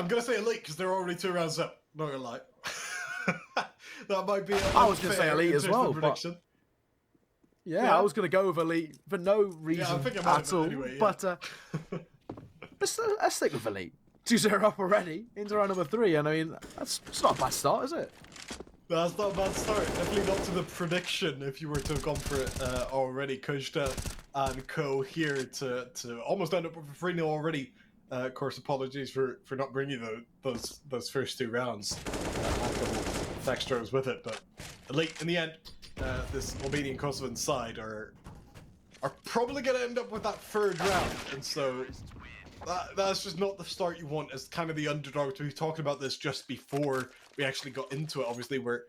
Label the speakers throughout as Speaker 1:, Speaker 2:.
Speaker 1: I'm going to say Elite because they're already 2 rounds up. Not going to lie. That might be
Speaker 2: I was going to say Elite as well.
Speaker 1: Prediction.
Speaker 2: Yeah, I was going to go with Elite for no reason at all. Anyway, but let's stick with Elite. 2-0 up already into round number 3. And I mean, it's not a bad start, is it?
Speaker 1: That's not a bad start. Definitely not to the prediction if you were to have gone for it already. Kushta and co here to almost end up with a 3-0 already. Of course, apologies for not bringing those first 2 rounds. A couple of extras with it, but Elite in the end, this Albanian Kosovan side are probably going to end up with that 3rd round, and so that's just not the start you want as kind of the underdog. We were talking about this just before we actually got into it. Obviously, where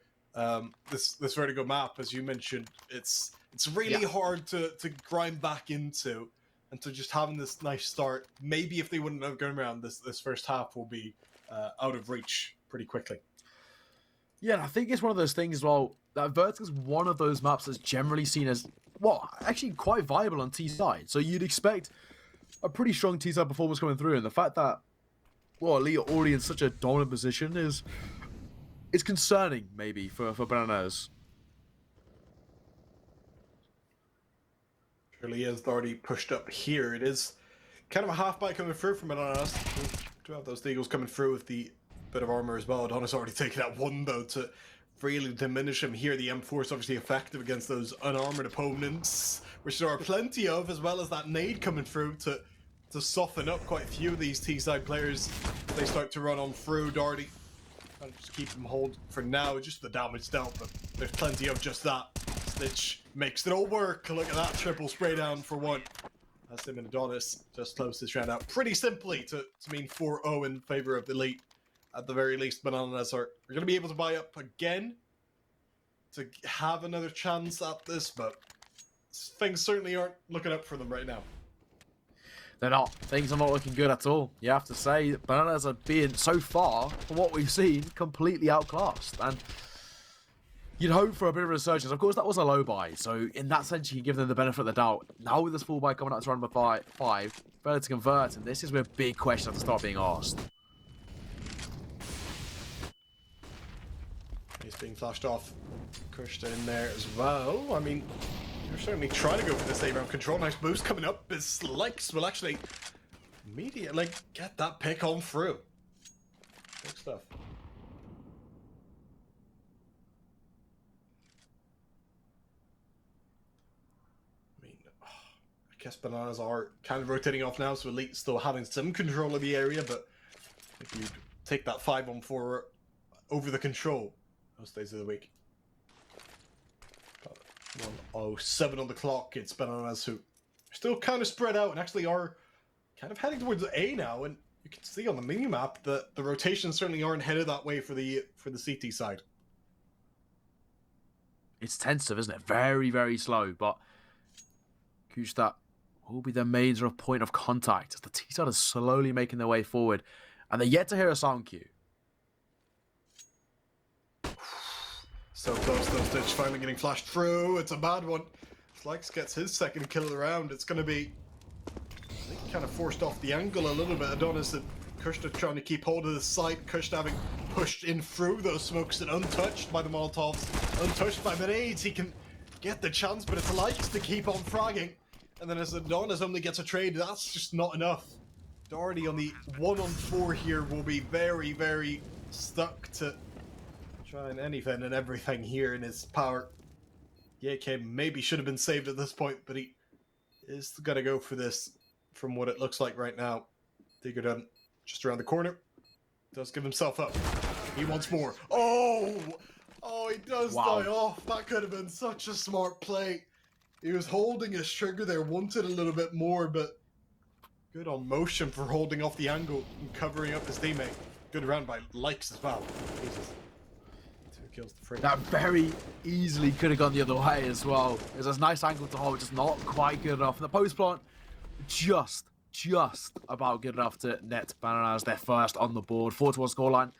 Speaker 1: this Vertigo map, as you mentioned, it's really hard to grind back into. And so just having this nice start, maybe if they wouldn't have gone around, this first half will be out of reach pretty quickly.
Speaker 2: Yeah, and I think it's one of those things as well, that Vertigo is one of those maps that's generally seen as, well, actually quite viable on T side. So you'd expect a pretty strong T side performance coming through, and the fact that, well, Elite are already in such a dominant position is concerning, maybe, for Bananas.
Speaker 1: Really is already pushed up here. It is kind of a half bite coming through from Bananas. To have those Deagles coming through with the bit of armor as well. Adonis already taking that 1 though to really diminish him here. The M4 is obviously effective against those unarmored opponents, which there are plenty of, as well as that nade coming through to soften up quite a few of these T-side players. They start to run on through. Darty trying to just keep them hold for now, just the damage dealt, but there's plenty of just that. Stitch makes it all work. Look at that triple spray down for 1. That's him and Adonis just close this round out pretty simply to mean 4-0 in favor of the Elite. At the very least, Bananas are going to be able to buy up again to have another chance at this, but things certainly aren't looking up for them right now.
Speaker 2: They're not. Things are not looking good at all. You have to say, Bananas are being, so far, from what we've seen, completely outclassed. And you'd hope for a bit of a resurgence. Of course, that was a low buy, so in that sense, you can give them the benefit of the doubt. Now with this full buy coming out to round number 5, better to convert, and this is where big questions have to start being asked.
Speaker 1: He's being flashed off. Kushta in there as well. I mean, you're certainly trying to go for this A-round control. Nice boost coming up. His likes will actually immediately get that pick on through. Good stuff. I mean, I guess Bananas are kind of rotating off now, so Elite still having some control of the area, but if you take that 5-on-4 over the control most days of the week. 1:07 on the clock. It's Bananas who are still kind of spread out and actually are kind of heading towards A now, and you can see on the mini-map that the rotations certainly aren't headed that way for the CT side.
Speaker 2: It's tensive, isn't it? Very, very slow, but Kushta will be their main sort of point of contact as the T side is slowly making their way forward, and they're yet to hear a sound cue.
Speaker 1: So close though, Stitch finally getting flashed through. It's a bad one. Slikes gets his 2nd kill of the round. It's going to be, I think, kind of forced off the angle a little bit. Adonis and Kushta trying to keep hold of the site. Kushta having pushed in through those smokes and untouched by the Molotovs, untouched by the nades. He can get the chance, but it's Likes to keep on fragging. And then as Adonis only gets a trade, that's just not enough. Darty on the 1-on-4 here will be very, very stuck to trying anything and everything here in his power. AK maybe should have been saved at this point, but he is going to go for this from what it looks like right now. Digger done just around the corner. Does give himself up. He wants more. Oh, he does die off. That could have been such a smart play. He was holding his trigger there, wanted a little bit more, but good on motion for holding off the angle and covering up his teammate. Good round by Likes as well. Jesus. Kills the free.
Speaker 2: That very easily could have gone the other way as well. It was a nice angle to hold, just not quite good enough. And the post plant, just about good enough to net Bananas their first on the board. 4-1 scoreline.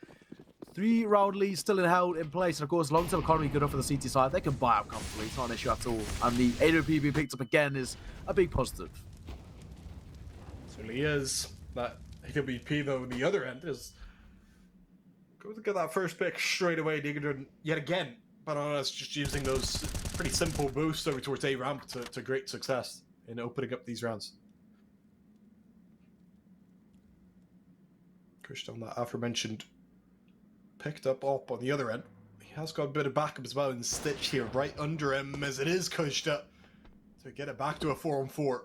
Speaker 2: 3-round lead still held in place. And of course, long-term economy good enough for the CT side. They can buy out comfortably. It's not an issue at all. And the AWP being picked up again is a big positive.
Speaker 1: Certainly is. That AWP, though, on the other end, is going to get that first pick straight away. Digger yet again. Banana's just using those pretty simple boosts over towards A ramp to great success in opening up these rounds. Pushed on that aforementioned picked up on the other end. He has got a bit of backup as well in Stitch here, right under him, as it is Kushta to get it back to a 4-on-4.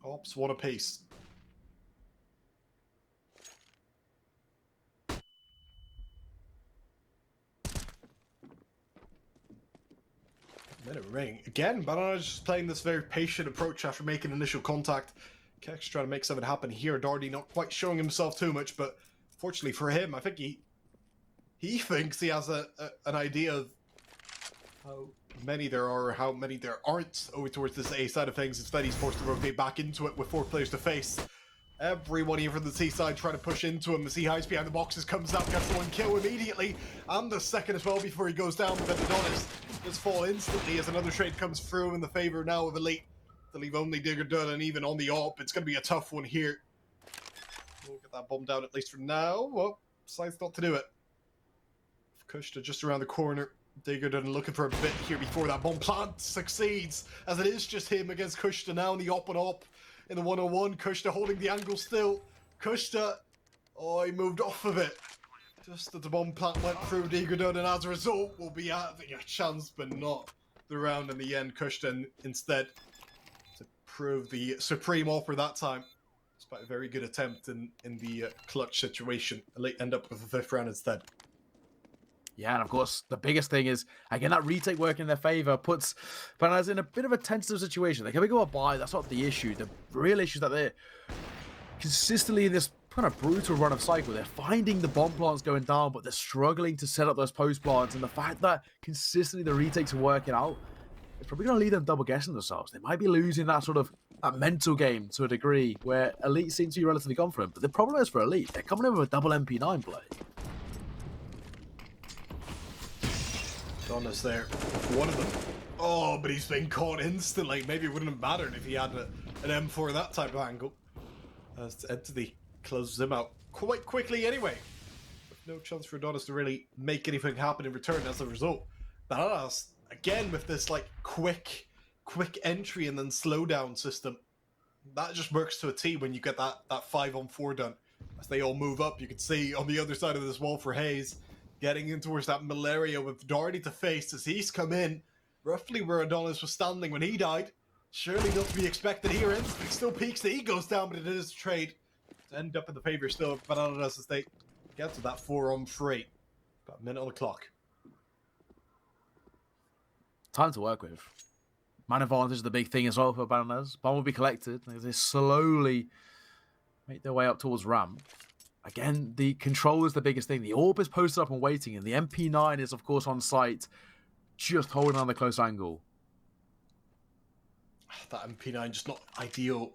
Speaker 1: Ops, what a pace. Minute ring. Again, Banana's just playing this very patient approach after making initial contact. Kex trying to make something happen here. Darty not quite showing himself too much, but fortunately for him, I think he thinks he has an idea of how many there are or how many there aren't over towards this A side of things. Instead, he's forced to rotate back into it with 4 players to face. Everyone here from the C side trying to push into him as he hides behind the boxes, comes out, gets the 1 kill immediately, and the second as well before he goes down. But Adonis does fall instantly as another trade comes through in the favor now of Elite to leave only Digger Dunn, and even on the AWP, it's going to be a tough one here. We'll get that bomb down at least for now. Well, decides not to do it. Kushta just around the corner. Digger Dunn looking for a bit here before that bomb plant succeeds, as it is just him against Kushta now in the AWP in the 1-on-1. Kushta holding the angle still. Kushta, oh, he moved off of it just as the bomb plant went through Digger Dunn, and as a result will be having a chance but not the round in the end. Kushta instead to prove the supreme offer that time, despite a very good attempt in the clutch situation. Elite end up with a 5th round instead.
Speaker 2: Yeah, and of course, the biggest thing is, again, that retake work in their favor puts Bananas in a bit of a tentative situation. They can go a buy, that's not the issue. The real issue is that they're consistently in this kind of brutal run of cycle. They're finding the bomb plants going down, but they're struggling to set up those post plants. And the fact that consistently the retakes are working out, it's probably going to leave them double guessing themselves. They might be losing that sort of that mental game to a degree where Elite seems to be relatively confident. But the problem is for Elite, they're coming in with a double MP9 play.
Speaker 1: Adonis there, one of them. Oh, but he's been caught instantly. Maybe it wouldn't have mattered if he had an M4 that type of angle. As Entity closes him out quite quickly anyway. No chance for Adonis to really make anything happen in return as a result. Bananas, again with this like quick entry and then slowdown system. That just works to a T when you get that 5-on-4 done. As they all move up, you can see on the other side of this wall for Hayes, getting in towards that middle area with Darty to face as he's come in roughly where Adonis was standing when he died. Surely not to be expected here. Instinct still peaks, the E goes down, but it is a trade to end up in the favor still of Bananas as they get to that 4-on-3. About a minute on the clock.
Speaker 2: Time to work with. Man advantage is the big thing as well for Bananas. Bomb will be collected as they slowly make their way up towards ramp. Again, the control is the biggest thing. The AWP is posted up and waiting, and the MP9 is, of course, on site, just holding on the close angle.
Speaker 1: That MP9 just not ideal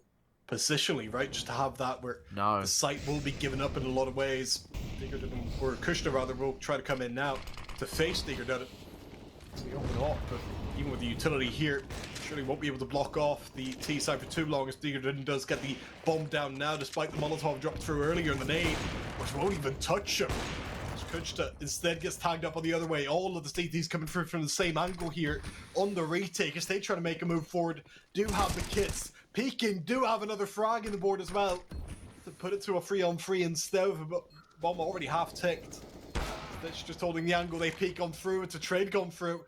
Speaker 1: positionally, right? Just to have that where
Speaker 2: the
Speaker 1: site will be given up in a lot of ways. Digger Dunn, or Kushta rather, will try to come in now to face Digger Dunn. So he opened off, but even with the utility here, surely won't be able to block off the T side for too long as Digger Dunn does get the bomb down now, despite the Molotov dropped through earlier in the nade, which won't even touch him. Kushta instead gets tagged up on the other way. All of the CTs coming through from the same angle here on the retake as they try to make a move forward. Do have the kits. Peeking, do have another frag in the board as well to put it to a 3-on-3 instead of a bomb already half ticked. Stitch just holding the angle. They peek on through. It's a trade gone through.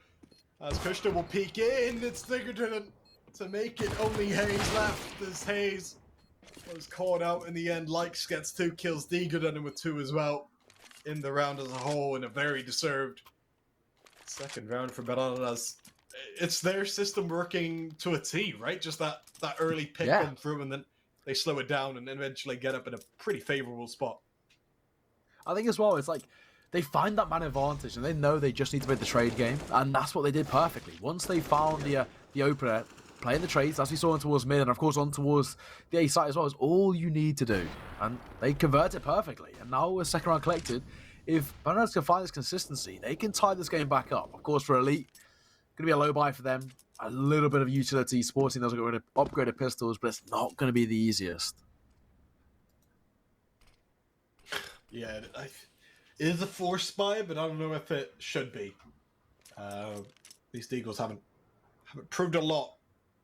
Speaker 1: As Kushta will peek in, it's Digger Dunn to make it. Only Hayes left as Hayes was caught out in the end. Likes gets 2 kills. Digger Dunn with 2 as well in the round as a whole, in a very deserved second round for Bananas. It's their system working to a T, right? Just that early pick come through, and then they slow it down and eventually get up in a pretty favorable spot.
Speaker 2: I think as well, it's like they find that man advantage and they know they just need to win the trade game, and that's what they did perfectly. Once they found the opener, playing the trades, as we saw on towards mid, and of course on towards the A side as well, is all you need to do. And they convert it perfectly. And now with second round collected, if Bananas can find this consistency, they can tie this game back up. Of course, for Elite, going to be a low buy for them. A little bit of utility, sporting those upgraded pistols, but it's not going to be the easiest.
Speaker 1: Yeah, it is a forced buy, but I don't know if it should be. These Eagles haven't proved a lot,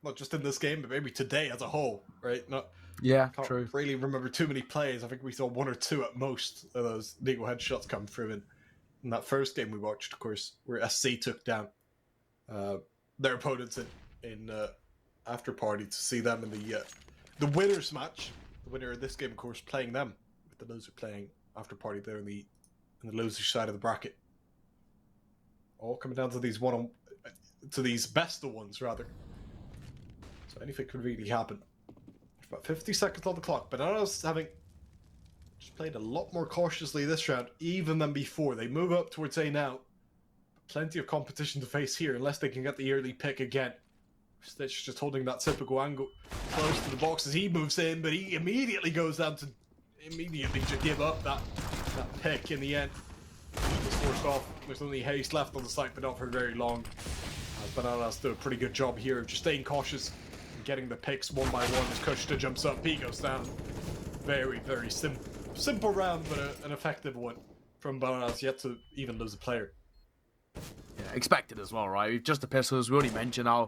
Speaker 1: not just in this game, but maybe today as a whole, right? Not
Speaker 2: Yeah,
Speaker 1: can't
Speaker 2: true.
Speaker 1: really remember too many plays. I think we saw one or two at most of those Eagle headshots come through in that first game we watched, of course, where SC took down their opponents in after party to see them in the winners match. The winner of this game, of course, playing them, with the loser playing after party there in the loser side of the bracket. All coming down to these these best of ones rather. So anything could really happen. About 50 seconds on the clock. Bananas having just played a lot more cautiously this round, even than before. They move up towards A now. Plenty of competition to face here, unless they can get the early pick again. Stitch just holding that typical angle close to the box as he moves in, but he immediately goes down to just give up that pick in the end. Just forced off. There's only haste left on the site, but not for very long. Bananas do a pretty good job here of just staying cautious and getting the picks one by one as Kushta jumps up. He goes down. Very, very simple round, but an effective one from Bananas, yet to even lose a player.
Speaker 2: Yeah, expected as well, right? Just the pistols, we already mentioned how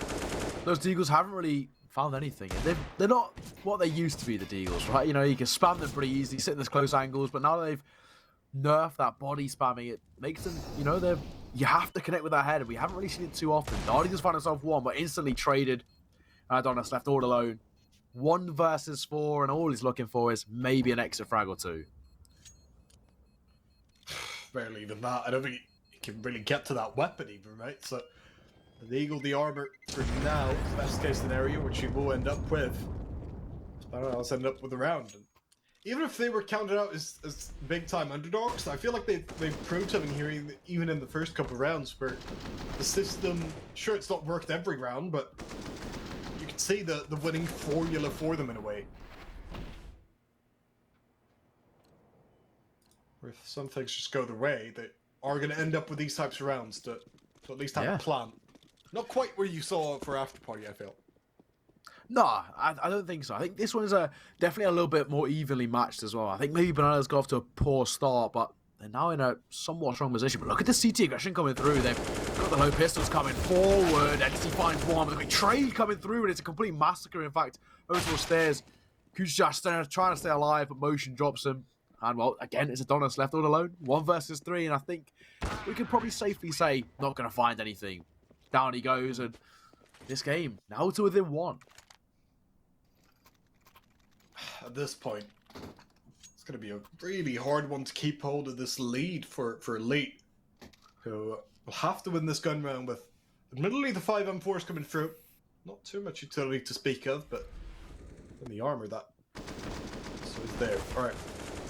Speaker 2: those Deagles haven't really found anything. They're not what they used to be, the Deagles, right? You know, you can spam them pretty easily, sit in those close angles, but now they've nerfed that body spamming. It makes them, you know, you have to connect with that head, and we haven't really seen it too often. Darty just found himself one, but instantly traded. Adonis left all alone. 1 versus 4, and all he's looking for is maybe an extra frag or two.
Speaker 1: Barely even that. I don't think he can really get to that weapon even, right? So the Eagle, the armor for now, best case scenario, which he will end up with. I don't know, let's end up with a round. And even if they were counted out as big time underdogs, I feel like they've proved something here, even in the first couple of rounds, where the system, sure, it's not worked every round, but you can see the winning formula for them in a way. Where if some things just go their way, they are going to end up with these types of rounds to at least have a plan. Not quite where you saw for After Party, I feel.
Speaker 2: No, I don't think so. I think this one's definitely a little bit more evenly matched as well. I think maybe Bananas got off to a poor start, but they're now in a somewhat strong position. But look at the CT aggression coming through. They've got the low pistols coming forward. NC finds one, but the big trade coming through, and it's a complete massacre, in fact. Over the stairs. Kujash trying to stay alive, but Motion drops him. And, well, again, it's Adonis left all alone. 1 versus 3, and I think we could probably safely say not going to find anything. Down he goes, and this game, now to within 1.
Speaker 1: At this point, it's going to be a really hard one to keep hold of this lead for Elite, who will have to win this gun round with, admittedly, the 5M4s coming through. Not too much utility to speak of, but in the armor, that so is there. All right.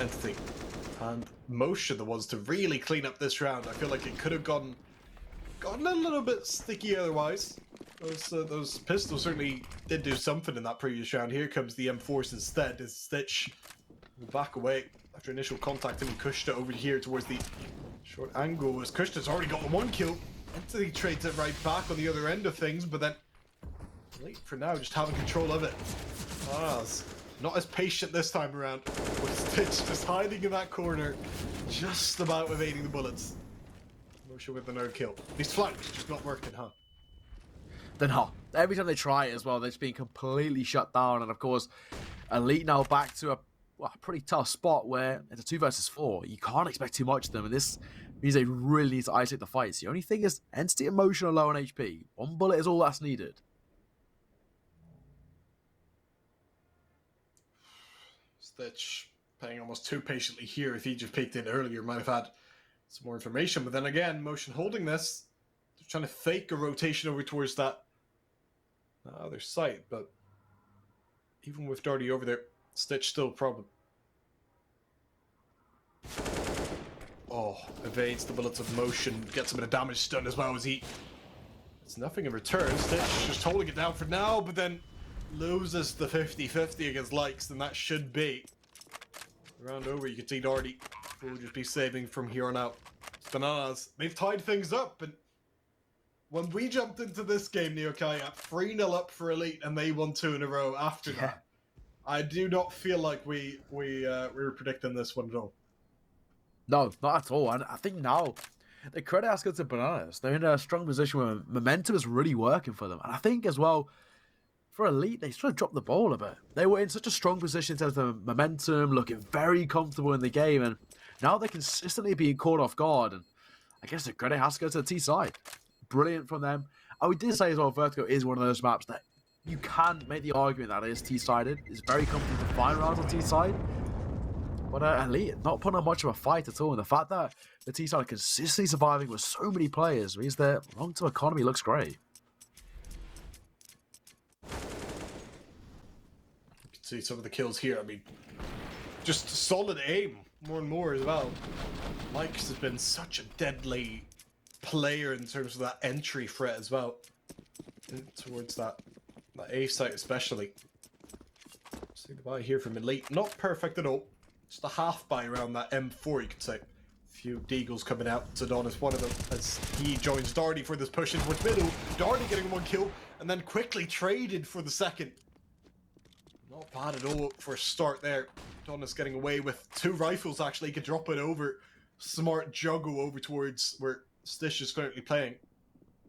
Speaker 1: Entity and Motion the ones to really clean up this round. I feel like it could have gotten a little bit sticky otherwise. Those pistols certainly did do something in that previous round. Here comes the M4s instead as Stitch will back away after initial contact and Kushta over here towards the short angle as Kushta's already got the 1 kill. Entity trades it right back on the other end of things, but then Elite for now just having control of it. Not as patient this time around, with Stitch just hiding in that corner, just about evading the bullets. Motion with the no kill. These flanks just not working, huh?
Speaker 2: They're not. Every time they try it as well, they're just being completely shut down. And of course, Elite now back to a pretty tough spot where it's a 2 versus 4. You can't expect too much of them, and this means they really need to isolate the fights. The only thing is, Entity and Motion are low on HP. 1 bullet is all that's needed.
Speaker 1: Stitch playing almost too patiently here. If he just peeked in earlier, might have had some more information. But then again, Motion holding this. They're trying to fake a rotation over towards that other site. But even with Darty over there, Stitch still a problem. Oh, evades the bullets of Motion. Gets a bit of damage stun as well as he... It's nothing in return. Stitch just holding it down for now, but then loses the 50-50 against Likes, and that should be round over. You can see Darty will just be saving from here on out. Bananas, they've tied things up, and when we jumped into this game, Neokai, at 3-0 up for Elite, and they won 2 in a row after that, I do not feel like we were predicting this one at all.
Speaker 2: No, not at all. And I think now the credit has to go to Bananas. They're in a strong position where momentum is really working for them. And I think as well, for Elite, they sort of dropped the ball a bit. They were in such a strong position in terms of momentum, looking very comfortable in the game. And now they're consistently being caught off guard. And I guess the credit has to go to the T side. Brilliant from them. And we did say as well, Vertigo is one of those maps that you can make the argument that it is T-sided. It's very comfortable to find rounds on T-side. But Elite, not putting up much of a fight at all. And the fact that the T-side are consistently surviving with so many players means their long-term economy looks great.
Speaker 1: You can see some of the kills here. I mean, just solid aim more and more as well. Mike's has been such a deadly player in terms of that entry threat as well. Towards that A site especially. See the buy here from Elite. Not perfect at all. Just a half buy around that M4, you could say. A few Deagles coming out. Adonis, one of them, as he joins Darty for this push into middle. Darty getting one kill, and then quickly traded for the second. Not bad at all for a start there. Adonis getting away with 2 rifles, actually. He could drop it over. Smart juggle over towards where Stish is currently playing.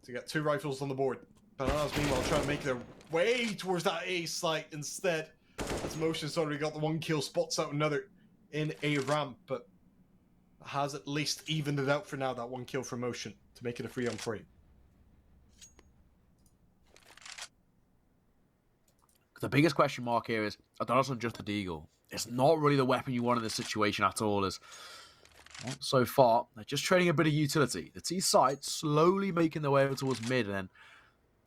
Speaker 1: To get 2 rifles on the board. Bananas, meanwhile, trying to make their way towards that A site instead. As Motion's already got the 1 kill, spots out another in a ramp, but has at least evened it out for now, that 1 kill from Motion, to make it a 3-on-3.
Speaker 2: The biggest question mark here is Adonis on just the Deagle. It's not really the weapon you want in this situation at all, as well, so far, they're just trading a bit of utility. The T side slowly making their way over towards mid, and then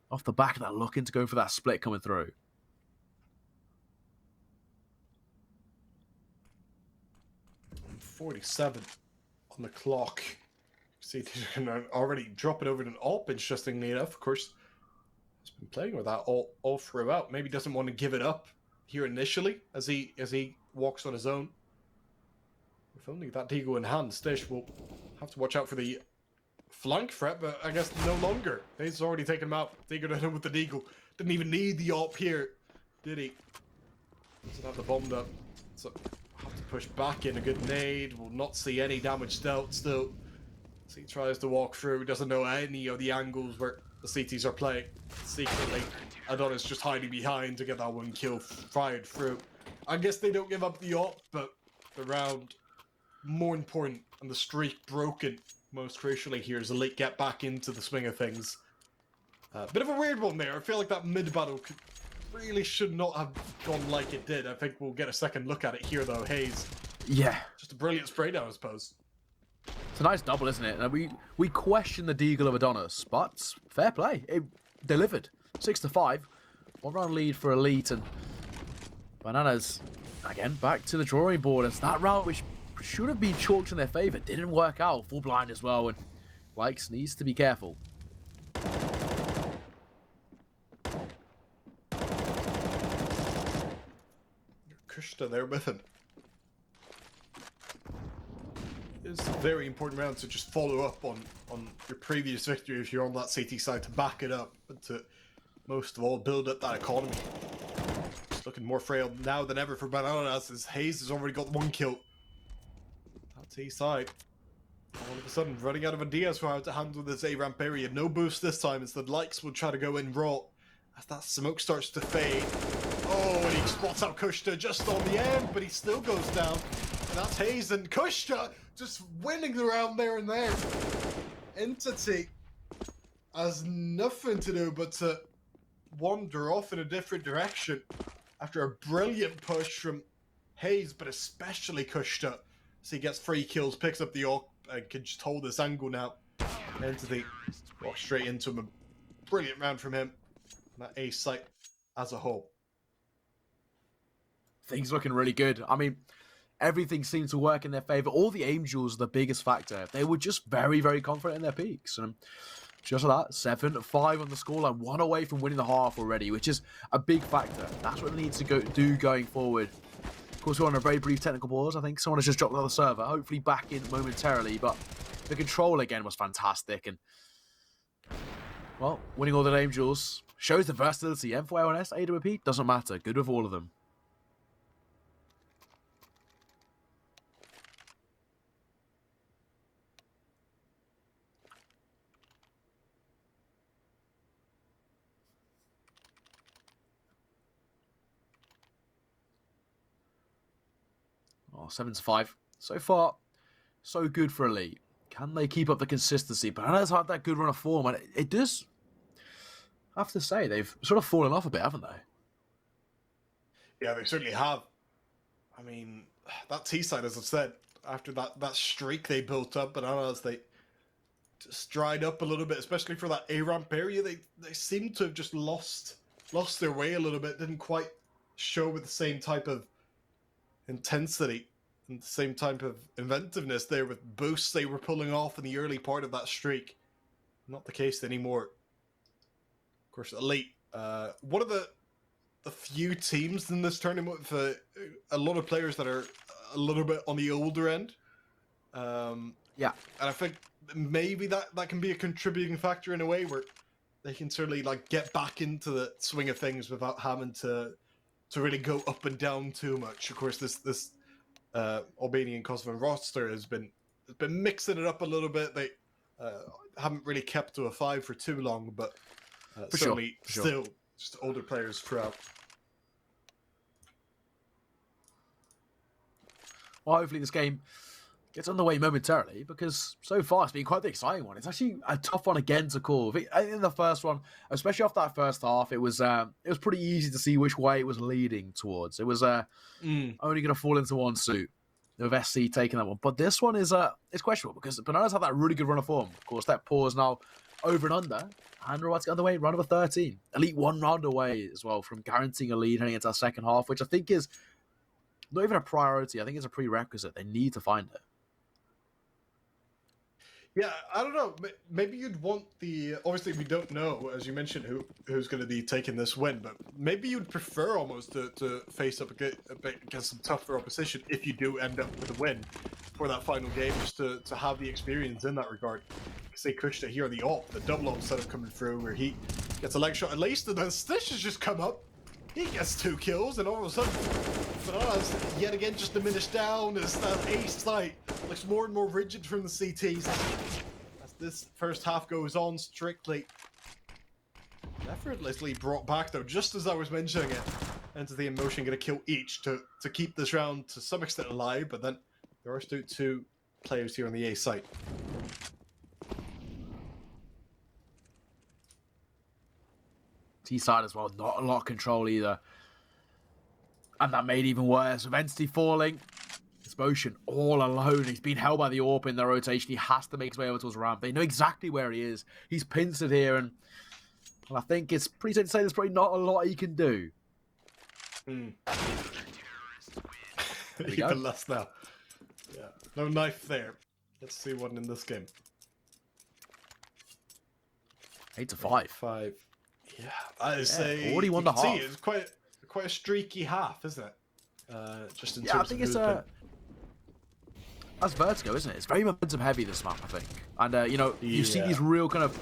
Speaker 2: off the back of that, looking to go for that split coming through.
Speaker 1: 47 on the clock. See, they're already dropping over to an AWP, interestingly enough. Of course, he's been playing with that all throughout. Maybe doesn't want to give it up here initially as he walks on his own. With only that Deagle in hand, Stish will have to watch out for the flank threat, but I guess no longer. He's already taken him out. Deagle hit him with the Deagle. Didn't even need the AWP here, did he? Doesn't have the bomb up. So have to push back in. A good nade. Will not see any damage dealt still. So he tries to walk through. Doesn't know any of the angles where the CTs are playing. Secretly, Adonis just hiding behind to get that 1 kill fired through. I guess they don't give up the AWP, but the round more important and the streak broken. Most crucially here is Elite get back into the swing of things. Bit of a weird one there. I feel like that mid battle really should not have gone like it did. I think we'll get a second look at it here though. Hayes.
Speaker 2: Yeah.
Speaker 1: Just a brilliant spray down, I suppose.
Speaker 2: It's a nice double, isn't it? And we question the Deagle of Adonis, but fair play. It delivered. 6-5. 1 round lead for Elite, and Bananas, again, back to the drawing board. As that round, which should have been chalked in their favour, didn't work out. Full blind as well, and Likes needs to be careful.
Speaker 1: Kushta there with him. It's a very important round to just follow up on your previous victory if you're on that CT side, to back it up, and to most of all build up that economy. It's looking more frail now than ever for Bananas, as Hayes has already got 1 kill. That T side, all of a sudden running out of ideas for how to handle this A ramp area. No boost this time, instead Likes will try to go in raw as that smoke starts to fade. Oh, and he spots out Kushta just on the end, but he still goes down. And that's Hayes, and Kushta just winning the round there and there. Entity has nothing to do but to wander off in a different direction after a brilliant push from Hayes, but especially Kushta. So he gets 3 kills, picks up the AWP, and can just hold this angle now. Entity walks straight into him. A brilliant round from him. And that A site as a whole.
Speaker 2: Things looking really good. I mean, everything seemed to work in their favour. All the aim duels are the biggest factor. They were just very, very confident in their peaks. And just like that, 7-5 on the scoreline, 1 away from winning the half already, which is a big factor. That's what they need to do going forward. Of course, we're on a very brief technical pause. I think someone has just dropped on the server. Hopefully back in momentarily. But the control again was fantastic. And, well, winning all the aim duels shows the versatility. M4A1S, AWP, doesn't matter. Good with all of them. Oh, 7-5. So far, so good for Elite. Can they keep up the consistency? Banana's had that good run of form, and it does, I have to say, they've sort of fallen off a bit, haven't they?
Speaker 1: Yeah, they certainly have. I mean, that T-side, as I've said, after that streak they built up, Bananas, they just dried up a little bit, especially for that A-ramp area. They seem to have just lost their way a little bit, didn't quite show with the same type of intensity and the same type of inventiveness there with boosts they were pulling off in the early part of that streak. Not the case anymore. Of course, Elite, one of the few teams in this tournament with a lot of players that are a little bit on the older end.
Speaker 2: Yeah.
Speaker 1: And I think maybe that can be a contributing factor in a way where they can certainly like get back into the swing of things without having to really go up and down too much. Of course, this Albanian Kosovan roster has been mixing it up a little bit. They haven't really kept to a 5 for too long, but certainly still just older players throughout.
Speaker 2: Well, hopefully this game gets underway momentarily, because so far it's been quite the exciting one. It's actually a tough one again to call. I think in the first one, especially after that first half, it was pretty easy to see which way it was leading towards. It was only going to fall into one suit, with SC taking that one. But this one is it's questionable, because Bananas had that really good run of form. Of course, that pause now over and under, and we're about to get underway, round number 13. Elite 1 round away as well from guaranteeing a lead heading into our second half, which I think is not even a priority. I think it's a prerequisite. They need to find it.
Speaker 1: Yeah, I don't know. Maybe you'd want the... Obviously, we don't know, as you mentioned, who's going to be taking this win, but maybe you'd prefer almost to face up a bit against some tougher opposition if you do end up with a win for that final game, just to have the experience in that regard. Because they pushed it here on the AWP, the double AWP setup coming through, where he gets a leg shot at least, and then Stitch has just come up. He gets 2 kills, and all of a sudden, Bananas yet again just diminished down as that A site looks more and more rigid from the CTs. As this first half goes on, strictly effortlessly brought back, though, just as I was mentioning it, into the emotion, going to kill each to keep this round to some extent alive, but then there are still 2 players here on the A site.
Speaker 2: T-side as well, not a lot of control either. And that made it even worse. With Entity falling, it's Motion all alone. He's been held by the AWP in the rotation. He has to make his way over towards ramp. They know exactly where he is. He's pincered here, and I think it's pretty safe to say there's probably not a lot he can do.
Speaker 1: Even less now. Yeah, no knife there. Let's see one in this game.
Speaker 2: 8-5.
Speaker 1: 5. Yeah, I say
Speaker 2: already won the half.
Speaker 1: It's quite a streaky half, isn't it? Just in terms
Speaker 2: I think
Speaker 1: of
Speaker 2: it's that's Vertigo, isn't it? It's very momentum heavy, this map, I think. And you see these real kind of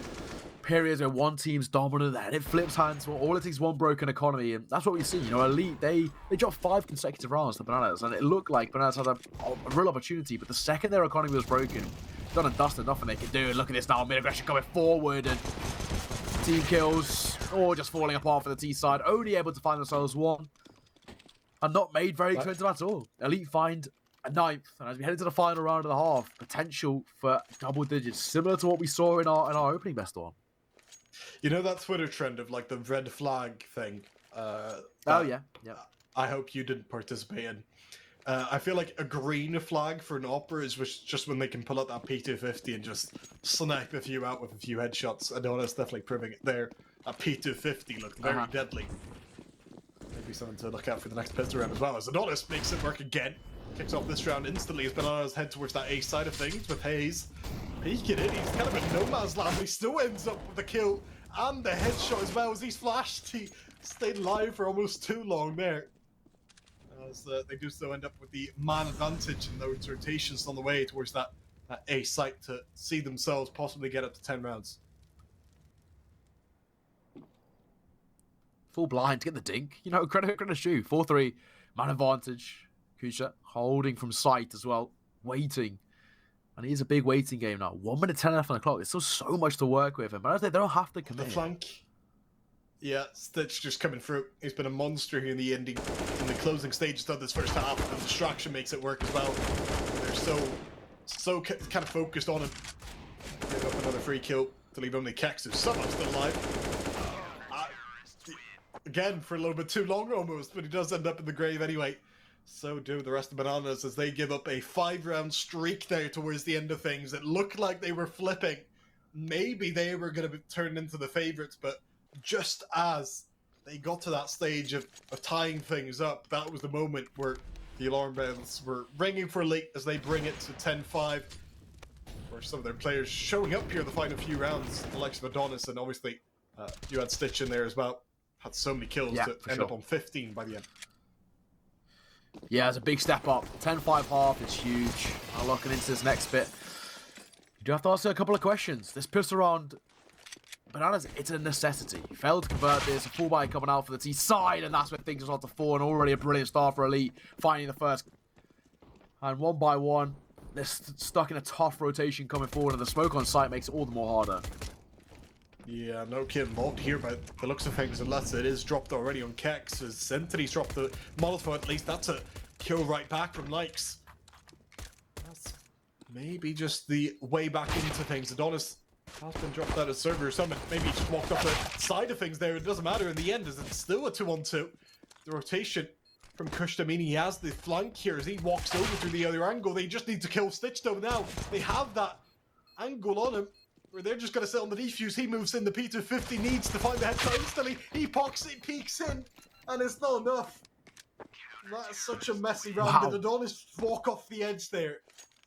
Speaker 2: periods where one team's dominant and it flips hands. Well, all it takes is one broken economy, and that's what we see. Elite, they dropped 5 consecutive rounds to Bananas, and it looked like Bananas had a real opportunity, but the second their economy was broken, done and dusted, nothing they could do. And look at this now, mid-aggression coming forward, and team kills, or just falling apart for the T side, only able to find themselves 1, and not made very expensive at all. Elite find a 9th, and as we head into the final round of the half, potential for double digits, similar to what we saw in our opening best one.
Speaker 1: That Twitter trend of like the red flag thing.
Speaker 2: Oh yeah.
Speaker 1: I hope you didn't participate in. I feel like a green flag for an opera is just when they can pull out that P250 and just snipe a few out with a few headshots. Adonis definitely proving it there. That P250 looked very deadly. Maybe something to look out for the next pistol round as well. As Adonis makes it work again. Kicks off this round instantly as Bananas head towards that A side of things with Hayes. Peeking in, he's kind of in no man's land. He still ends up with the kill and the headshot as well as he's flashed. He stayed alive for almost too long there. As they do so end up with the man advantage in those rotations on the way towards that A site to see themselves possibly get up to 10 rounds.
Speaker 2: Full blind to get the dink. Credit shoe. 4-3. Man advantage. Kusha holding from sight as well. Waiting. And it is a big waiting game now. 1 minute 10 left on the clock. There's still so much to work with. But they don't have to commit.
Speaker 1: The flank. Yeah, Stitch just coming through. He's been a monster here in the closing stages of this first half, and distraction makes it work as well. They're so kind of focused on him. Give up another free kill to leave only Kex, who's somehow still alive. Again, for a little bit too long almost, but he does end up in the grave anyway. So do the rest of Bananas as they give up a 5-round streak there towards the end of things. It looked like they were flipping. Maybe they were going to be turned into the favourites, but just as they got to that stage of tying things up, that was the moment where the alarm bells were ringing for Elite as they bring it to 10-5. Where some of their players showing up here in the final few rounds, the likes of Adonis, and obviously you had Stitch in there as well. Had so many kills to end up on 15 by the end.
Speaker 2: Yeah, it's a big step up. 10-5 half is huge. Now looking into this next bit, you do have to ask a couple of questions. This pistol round, Bananas, it's a necessity. Failed to convert this, a full buy coming out for the T side, and that's where things start to fall, and already a brilliant start for Elite, finding the first. And one by one, they're stuck in a tough rotation coming forward, and the smoke on site makes it all the more harder.
Speaker 1: Yeah, no kid involved here, but the looks of things, unless it is dropped already on Kex, as Entity's dropped the Molotov, at least that's a kill right back from Likes. That's maybe just the way back into things. Adonis has been dropped out of server or something. Maybe he just walked up the side of things there. It doesn't matter in the end, as it's still a 2-on-2. The rotation from Kushta, meaning he has the flank here as he walks over through the other angle. They just need to kill Stitch though now. They have that angle on him, where they're just going to sit on the defuse. He moves in. The P250 needs to find the headshot instantly. He peeks in, and it's not enough. That's such a messy round.
Speaker 2: Wow.
Speaker 1: Did Adonis walk off the edge there?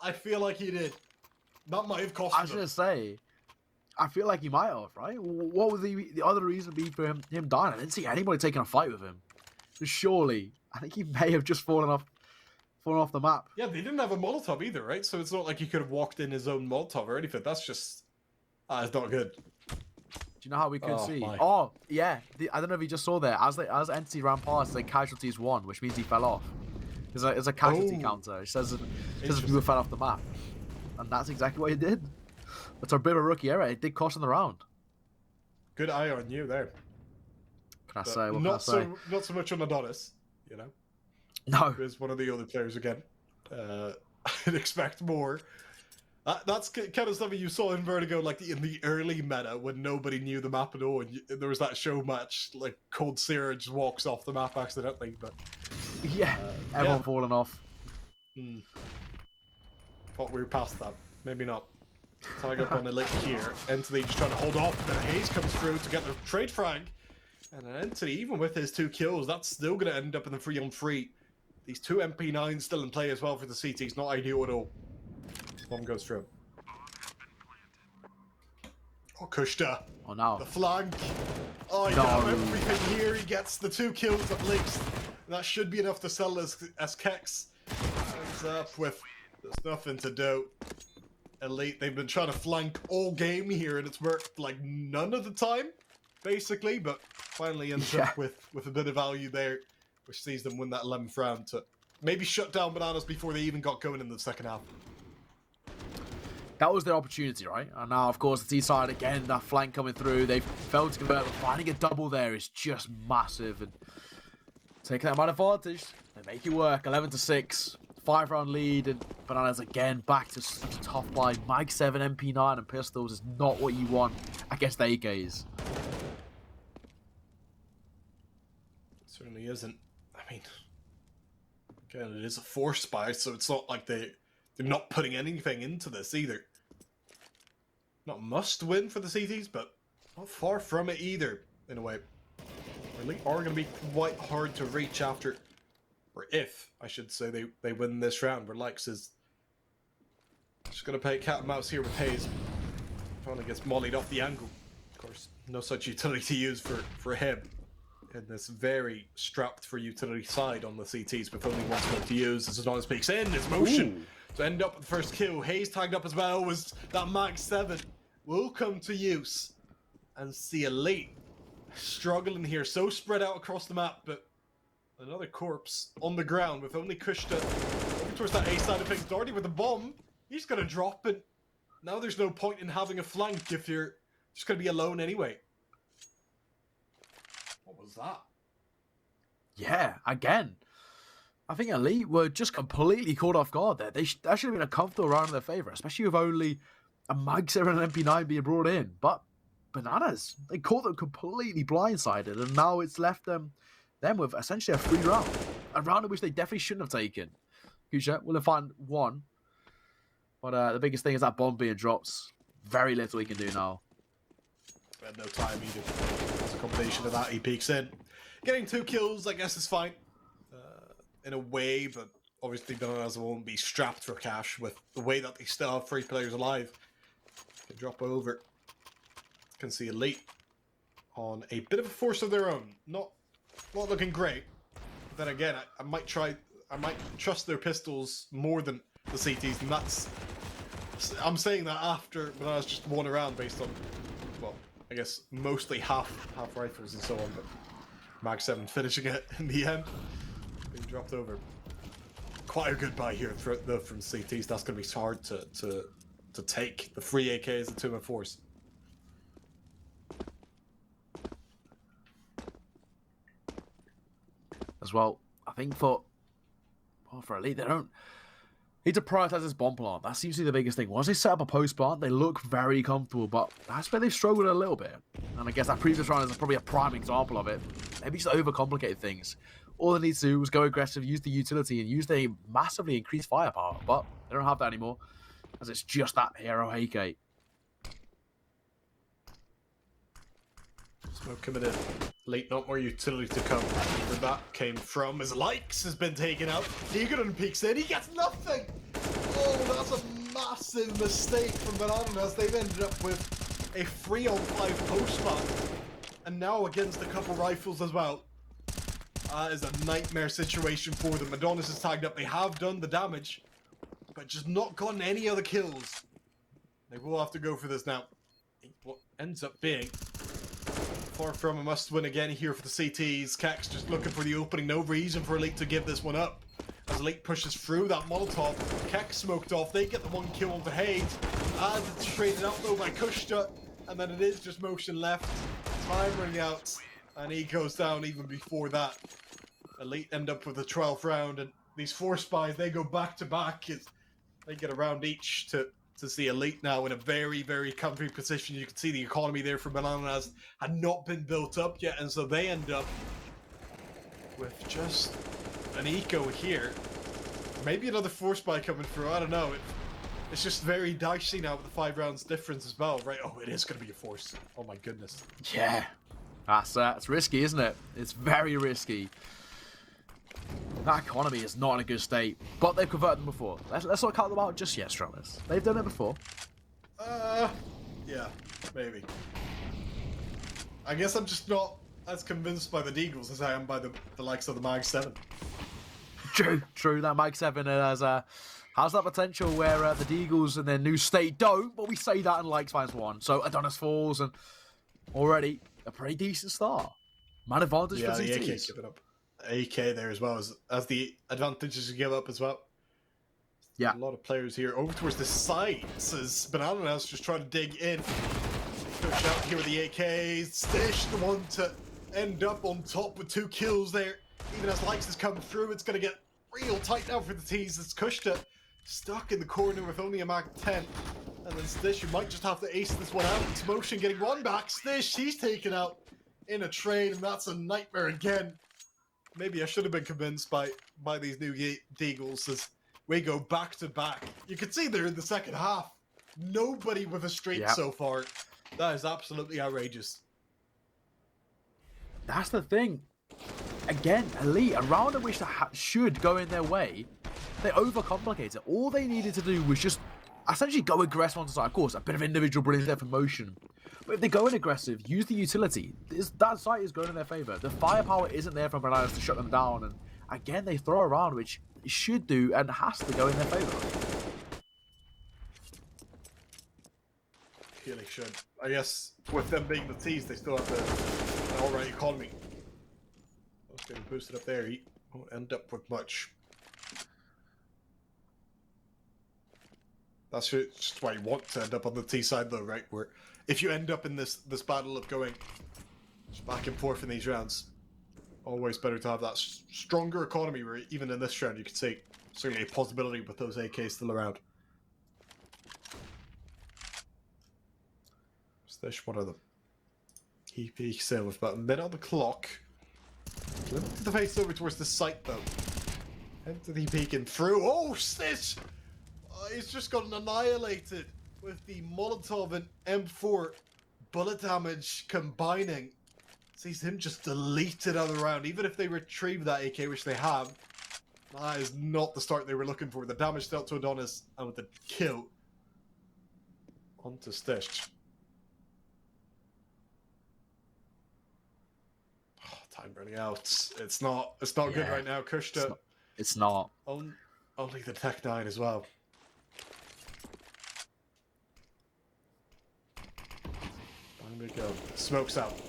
Speaker 1: I feel like he did. That might have cost him.
Speaker 2: I was going to say, I feel like he might have, right? What would the other reason be for him dying? I didn't see anybody taking a fight with him. So surely, I think he may have just fallen off the map.
Speaker 1: Yeah, they didn't have a Molotov either, right? So it's not like he could have walked in his own Molotov or anything. That's just... it's not good.
Speaker 2: Do you know how we could see?
Speaker 1: My.
Speaker 2: Oh, yeah. I don't know if you just saw there. As Entity ran past, the casualties won, which means he fell off. There's a casualty counter. It says people fell off the map. And that's exactly what he did. That's a bit of a rookie error. It did cost him the round.
Speaker 1: Good eye on you there.
Speaker 2: Can I say?
Speaker 1: Not so much on Adonis, you know?
Speaker 2: No.
Speaker 1: Who is one of the other players again. I'd expect more. That's kind of something you saw in Vertigo, like in the early meta when nobody knew the map at all, and there was that show match, like Cold Sear just walks off the map accidentally. But
Speaker 2: yeah, everyone falling off.
Speaker 1: Thought we were past that. Maybe not. Tying up on Elite here. Entity just trying to hold off, but Hayes comes through to get the trade frag. And an Entity, even with his 2 kills, that's still going to end up in the 3-on-3. These 2 MP9s still in play as well for the CTs. Not ideal at all. One goes through. Oh, Kushta.
Speaker 2: Oh, no.
Speaker 1: The flank. Oh, he can have everything here. He gets the 2 kills at least. And that should be enough to sell as Kex ends up with... There's nothing to do. Elite, they've been trying to flank all game here, and it's worked like none of the time, basically, but finally ends up with a bit of value there, which sees them win that 11th round to maybe shut down Bananas before they even got going in the second half.
Speaker 2: That was their opportunity, right? And now, of course, the T side again, that flank coming through. They've failed to convert, but finding a double there is just massive. And taking that advantage, they make it work. 11-6, 5-round lead, and Bananas again back to such a tough buy. Mag 7, MP9, and pistols is not what you want against the AKs.
Speaker 1: It certainly isn't. I mean, again, it is a forced buy, so it's not like they're not putting anything into this either. Not must win for the CTs, but not far from it either, in a way. Elite are going to be quite hard to reach after, or if, I should say, they win this round, where Likes is just going to play cat and mouse here with Hayes. Finally gets mollied off the angle. Of course, no such utility to use for him in this very strapped for utility side on the CTs, with only one smoke to use. As Adonis peeks in, his motion to end up with the first kill. Hayes tagged up as well, was that Mag 7 will come to use. And see Elite struggling here, so spread out across the map, but another corpse on the ground with only Kushta looking towards that A side of things. Darty with the bomb, he's gonna drop it. Now there's no point in having a flank if you're just gonna be alone anyway. What was that?
Speaker 2: Yeah, again. I think Elite were just completely caught off guard there. That should have been a comfortable round in their favour, especially with only a Mag 7 and MP9 being brought in. But Bananas, they caught them completely blindsided, and now it's left them with essentially a free round. A round in which they definitely shouldn't have taken. Kusha will have found one. But the biggest thing is that bomb being dropped. Very little he can do now.
Speaker 1: We had no time either. It's a combination of that. He peeks in. Getting 2 kills, I guess, is fine. In a way, but obviously Bananas won't be strapped for cash with the way that they still have 3 players alive. Can drop over. Can see Elite on a bit of a force of their own. Not looking great. But then again, I might trust their pistols more than the CTs, and I'm saying that after Bananas just won around based on, well, I guess mostly half rifles and so on, but Mag 7 finishing it in the end. Being dropped over. Quite a good buy here though from CTs. That's going to be hard to take. The free AKs and 2 and 4s.
Speaker 2: As well, I think for Elite, they don't need to prioritize this bomb plant. That seems to be the biggest thing. Once they set up a post plant, they look very comfortable, but that's where they've struggled a little bit. And I guess that previous round is probably a prime example of it. Maybe just overcomplicated things. All they need to do was go aggressive, use the utility, and use their massively increased firepower. But they don't have that anymore, as it's just that hero AK.
Speaker 1: Smoke coming in. Late, not more utility to come. Where that came from. His likes has been taken out. Eagerton peeks in. He gets nothing. Oh, that's a massive mistake from Bananas. They've ended up with a 3-on-5 post spot. And now against a couple rifles as well. That is a nightmare situation for them. Adonis is tagged up. They have done the damage, but just not gotten any other kills. They will have to go for this now. What ends up being far from a must-win again here for the CTs. Kex just looking for the opening. No reason for Elite to give this one up. As Elite pushes through that Molotov, Kex smoked off. They get the 1 kill on the Haid. As it's traded up though by Kushta, and then it is just motion left. Time running out, and he goes down even before that. Elite end up with the 12th round, and these 4 spies, they go back to back. They get a round each to see Elite now in a very, very comfy position. You can see the economy there for Bananas had not been built up yet, and so they end up with just an eco here. Maybe another 4 spy coming through, I don't know. It's just very dicey now with the 5 rounds difference as well, right? Oh, it is going to be a force. Oh my goodness.
Speaker 2: Yeah. That's risky, isn't it? It's very risky. That economy is not in a good state, but they've converted them before. Let's not count them out just yet, Stromers. They've done it before.
Speaker 1: Yeah, maybe. I guess I'm just not as convinced by the Deagles as I am by the likes of the Mag 7.
Speaker 2: True. That Mag 7 has that potential where the Deagles in their new state don't, but we say that and likes finds one. So Adonis falls, and already a pretty decent start. Man advantage for
Speaker 1: the AK
Speaker 2: CTs.
Speaker 1: give it up. AK there as well as the advantages you give up as well.
Speaker 2: Yeah.
Speaker 1: A lot of players here over towards the sides as Banananas just trying to dig in. Push out here with the AKs. Stish, the one to end up on top with 2 kills there. Even as Likes has come through, it's going to get real tight now for the T's. It's Kushta stuck in the corner with only a Mag 10. And then Stish, you might just have to ace this one out. It's Motion getting one back. Stish, he's taken out in a trade, and that's a nightmare again. Maybe I should have been convinced by these new Deagles as we go back to back. You can see they're in the second half. Nobody with a streak so far. That is absolutely outrageous.
Speaker 2: That's the thing. Again, Elite, a round in which that should go in their way, they overcomplicate it. All they needed to do was just essentially go aggressive on the side. Of course, a bit of individual brilliance there for Motion. But if they go in aggressive, use the utility, that site is going in their favour. The firepower isn't there for Bananas to shut them down. And again, they throw around, which it should do and has to go in their favour.
Speaker 1: Really should. I guess with them being the T's, they still have an alright economy. That's getting boosted up there. He won't end up with much. That's just why you want to end up on the T side though, right? Where if you end up in this battle of going just back and forth in these rounds, Always better to have that stronger economy where even in this round you could see certainly a possibility with those AKs still around. Stish, one of them. He peeks in with about a minute on the clock. Flipping the face over towards the site though. Into the peeking through. Oh, Stitch! He's just gotten annihilated with the Molotov and M4 bullet damage combining. Sees him just deleted out of the round. Even if they retrieve that AK, which they have, that is not the start they were looking for. The damage dealt to Adonis and with the kill onto Stitch. Oh, time running out. It's not good right now. Kushta.
Speaker 2: It's not.
Speaker 1: Only the Tech 9 as well. Time to go. Smoke's out.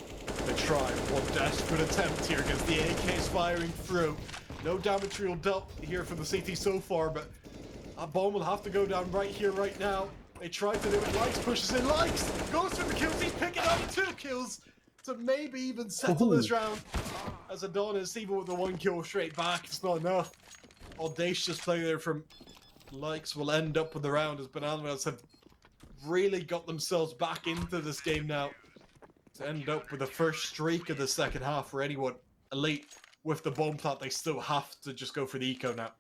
Speaker 1: They try one desperate attempt here against the AKs firing through. No damage real dealt here for the CT so far, but that bomb will have to go down right here, right now. They try to do it. Likes pushes in. Likes goes for the kills. He's picking up 2 kills to maybe even settle this round. As Adonis, even with the 1 kill straight back, it's not enough. Audacious play there from Likes will end up with the round as BANANANAS have really got themselves back into this game now. To end up with the first streak of the second half for anyone elite with the bomb plant, they still have to just go for the eco now.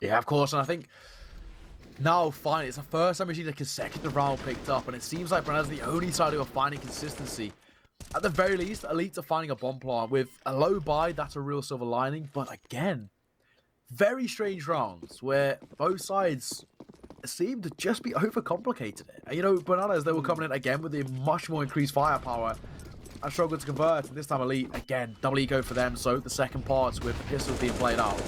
Speaker 2: Yeah, of course, and I think now finally it's the first time we've seen a consecutive round picked up, and it seems like BANANANAS is the only side who are finding consistency. At the very least, elites are finding a bomb plant with a low buy. That's a real silver lining, but again, very strange rounds where both sides seemed to just be overcomplicated it. And, you know, BANANANAS, they were coming in again with a much more increased firepower and struggled to convert. And this time elite, again, double eco for them. So the second part with the pistols being played out.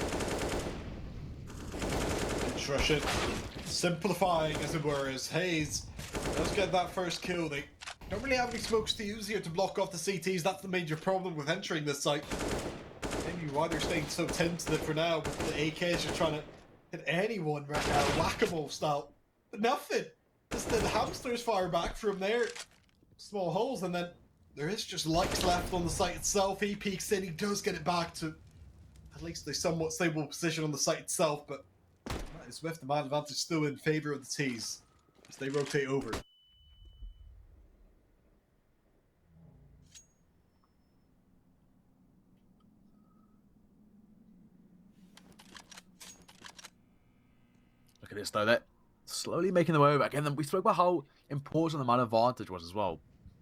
Speaker 1: Rush it. Simplifying, as it were, as Hayes does get that first kill. They don't really have any smokes to use here to block off the CTs. That's the major problem with entering this site. Maybe why they're staying so tentative for now, but the AKs are trying to hit anyone right now, whack-a-mole style. But nothing. Just the hamsters fire back from their small holes, and then there is just Likes left on the site itself. He peeks in, he does get it back to at least a somewhat stable position on the site itself, but that is with the man advantage still in favour of the T's as they rotate over.
Speaker 2: Look at this though, they're slowly making their way over. Again, we spoke about how important the man advantage was as well.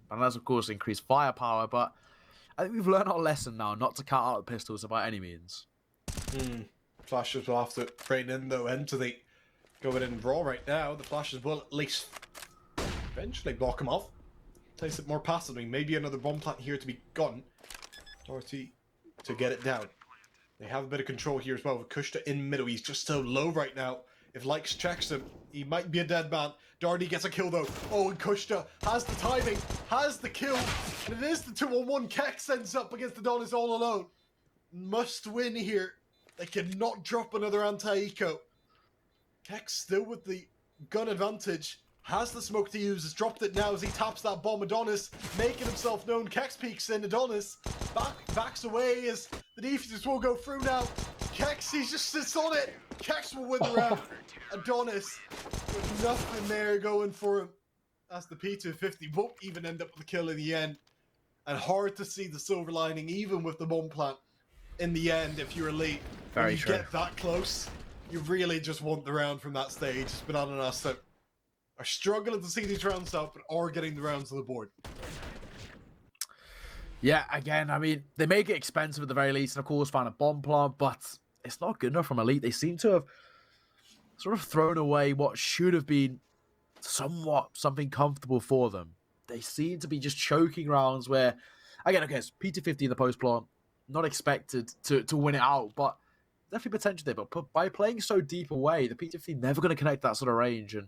Speaker 2: And that's of course increased firepower, but I think we've learned our lesson now not to cut out the pistols by any means.
Speaker 1: Flashes will have to train in though, into the going in raw right now. The flashes will at least eventually block him off. Place it more passively. Maybe another bomb plant here to be gotten. Doherty to get it down. They have a bit of control here as well with Kushta in middle. He's just so low right now. If Likes checks him, he might be a dead man. Doherty gets a kill though. Oh, and Kushta has the timing, has the kill. And it is the 2-on-1. Kex ends up against Adonis all alone. Must win here. They cannot drop another anti-eco. Kex still with the gun advantage. Has the smoke to use. Has dropped it now as he taps that bomb. Adonis making himself known. Kex peeks in. Adonis backs away as the defenses will go through now. Kex, he just sits on it. Kex will win the round. Adonis with nothing there going for him. As the P250 won't even end up with the kill in the end. And hard to see the silver lining even with the bomb plant in the end if you're elite.
Speaker 2: Very
Speaker 1: when you
Speaker 2: true.
Speaker 1: get that close, you really just want the round from that stage. BANANANAS that are struggling to see these rounds out, but are getting the rounds on the board.
Speaker 2: Yeah, again, I mean, they make it expensive at the very least, and of course find a bomb plant, but it's not good enough from elite. They seem to have sort of thrown away what should have been somewhat something comfortable for them. They seem to be just choking rounds where, again, okay, it's P250 in the post plant, not expected to win it out, but definitely potential there. But by playing so deep away, the P250 never going to connect that sort of range, and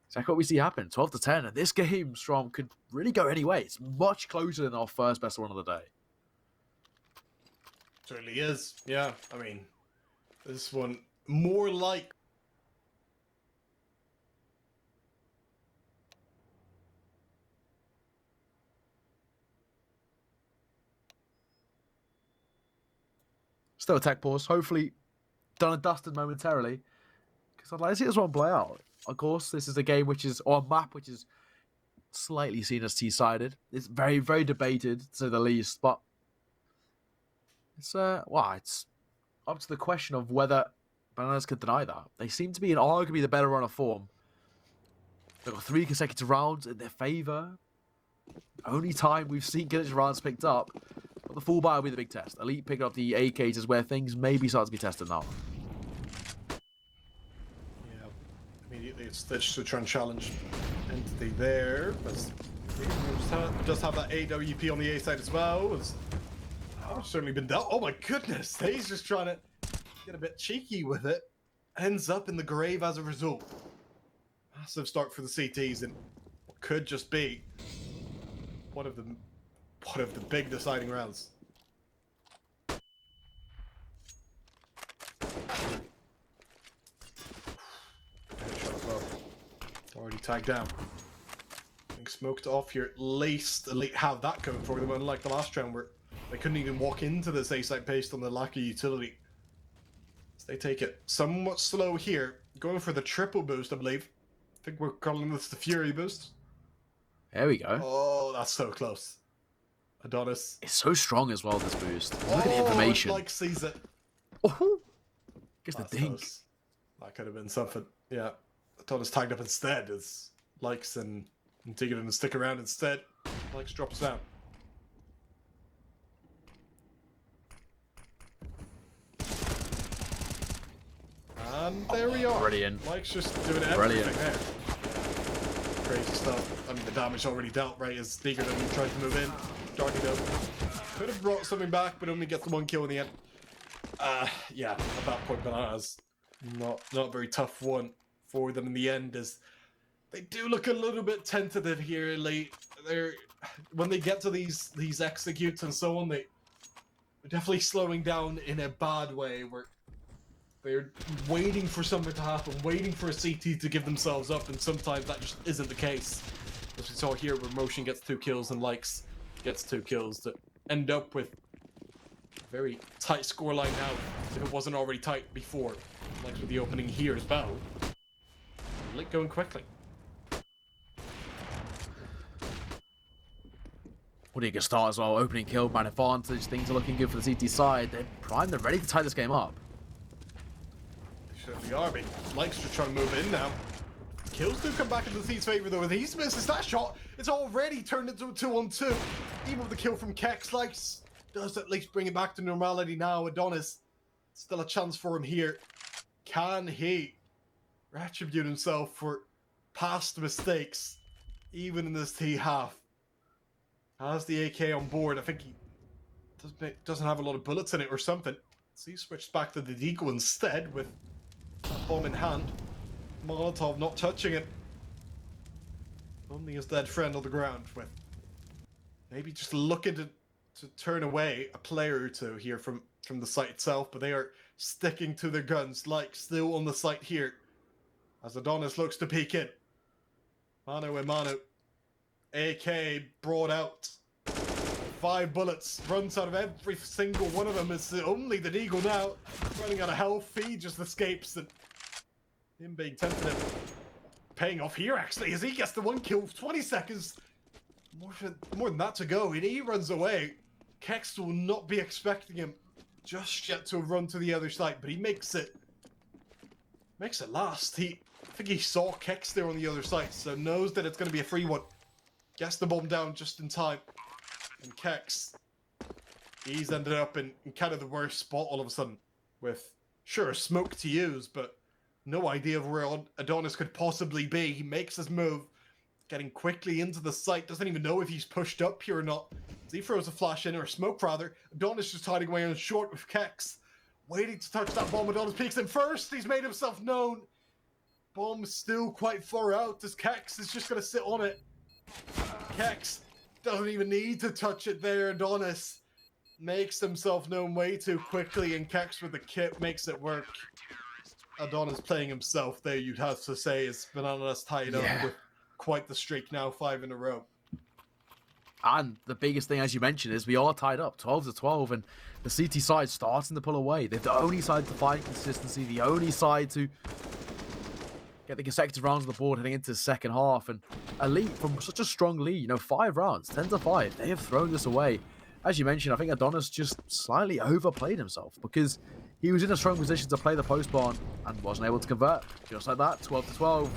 Speaker 2: exactly what we see happen, 12-10, and this game, Strom, could really go any way. It's much closer than our first best one of the day.
Speaker 1: Certainly is, yeah. I mean, this one more like
Speaker 2: Still a tech pause. Hopefully, done and dusted momentarily. Because I'd like to see this one play out. Of course, this is a game which is, or a map which is slightly seen as T-sided. It's very, very debated, to say the least. But it's it's up to the question of whether Bananas could deny that. They seem to be in arguably the better run of form. They've got 3 consecutive rounds in their favour. Only time we've seen consecutive rounds picked up. But the full buy will be the big test. Elite picking up the AKs is where things maybe start to be tested now.
Speaker 1: Yeah, immediately it's Stitch to try and challenge Entity there. Does have that AWP on the A side as well. It's certainly been dealt. Oh my goodness, he's just trying to get a bit cheeky with it. Ends up in the grave as a result. Massive start for the CTs and what could just be one of the big deciding rounds. Already tagged down. Being smoked off here. At least Elite have that going for them, unlike the last round where they couldn't even walk into this A site based on the lack of utility. So they take it somewhat slow here. Going for the triple boost, I believe. I think we're calling this the Fury boost.
Speaker 2: There we go.
Speaker 1: Oh, that's so close. Adonis.
Speaker 2: It's so strong as well, this boost. Look at the information.
Speaker 1: Like sees it.
Speaker 2: Oh, gets the
Speaker 1: That's
Speaker 2: dink.
Speaker 1: close. That could have been something. Yeah. Adonis tagged up instead as Likes and Antigone and stick around instead. Likes drops down. And there we are.
Speaker 2: Brilliant.
Speaker 1: Likes just doing everything there. Crazy stuff. I mean, the damage already dealt, right? As Antigone tried to move in. Darky though. Could have brought something back, but only gets the 1 kill in the end. Yeah, at that point, Bananas. Not a very tough one for them in the end, as they do look a little bit tentative here late. When they get to these executes and so on, they're definitely slowing down in a bad way, where they're waiting for something to happen, waiting for a CT to give themselves up, and sometimes that just isn't the case. As we saw here, where Motion gets 2 kills and Likes gets 2 kills to end up with a very tight scoreline now, if it wasn't already tight before. Like with the opening here as well. Lit going quickly.
Speaker 2: What do you get start as well? Opening kill, man advantage. Things are looking good for the CT side. They're primed. They're ready to tie this game up.
Speaker 1: They certainly are. But Likes to try and move in now. Kills do come back into the Thief's favor though. If he misses that shot, it's already turned into a 2-on-2. Even with the kill from Kex, Likes does at least bring it back to normality now. Adonis, still a chance for him here. Can he retribute himself for past mistakes, even in this T half? Has the AK on board. I think he doesn't have a lot of bullets in it or something. So he switched back to the Deagle instead with that bomb in hand. Molotov not touching it. Only his dead friend on the ground with maybe just looking to turn away a player or two here from the site itself, but they are sticking to their guns, like still on the site here. As Adonis looks to peek in. Mano a mano. AK brought out. 5 bullets. Runs out of every single one of them. It's only the Deagle now. Running out of health. He just escapes. And him being tentative. Paying off here actually as he gets the 1 kill. 20 seconds. More than that to go. And he runs away. Kex will not be expecting him just yet to run to the other side, but he makes it last. I think he saw Kex there on the other side, so knows that it's going to be a free one. Gets the bomb down just in time. And Kex, he's ended up in kind of the worst spot all of a sudden, with, sure, smoke to use, but no idea of where Adonis could possibly be. He makes his move, getting quickly into the site, doesn't even know if he's pushed up here or not. He throws a flash in, or a smoke rather. Adonis just hiding away on short with Kex. Waiting to touch that bomb. Adonis peeks in first. He's made himself known. Bomb's still quite far out. As Kex is just going to sit on it. Kex doesn't even need to touch it there. Adonis makes himself known way too quickly. And Kex with the kit makes it work. Adonis playing himself there, you'd have to say, is Bananas tied up with quite the streak now. 5 in a row.
Speaker 2: And the biggest thing, as you mentioned, is we are tied up 12-12, and the CT side starting to pull away. They're the only side to find consistency, the only side to get the consecutive rounds on the board heading into the second half. And Elite, from such a strong lead, you know, 5 rounds, 10-5, they have thrown this away. As you mentioned, I think Adonis just slightly overplayed himself because he was in a strong position to play the post barn and wasn't able to convert. Just like that, 12-12.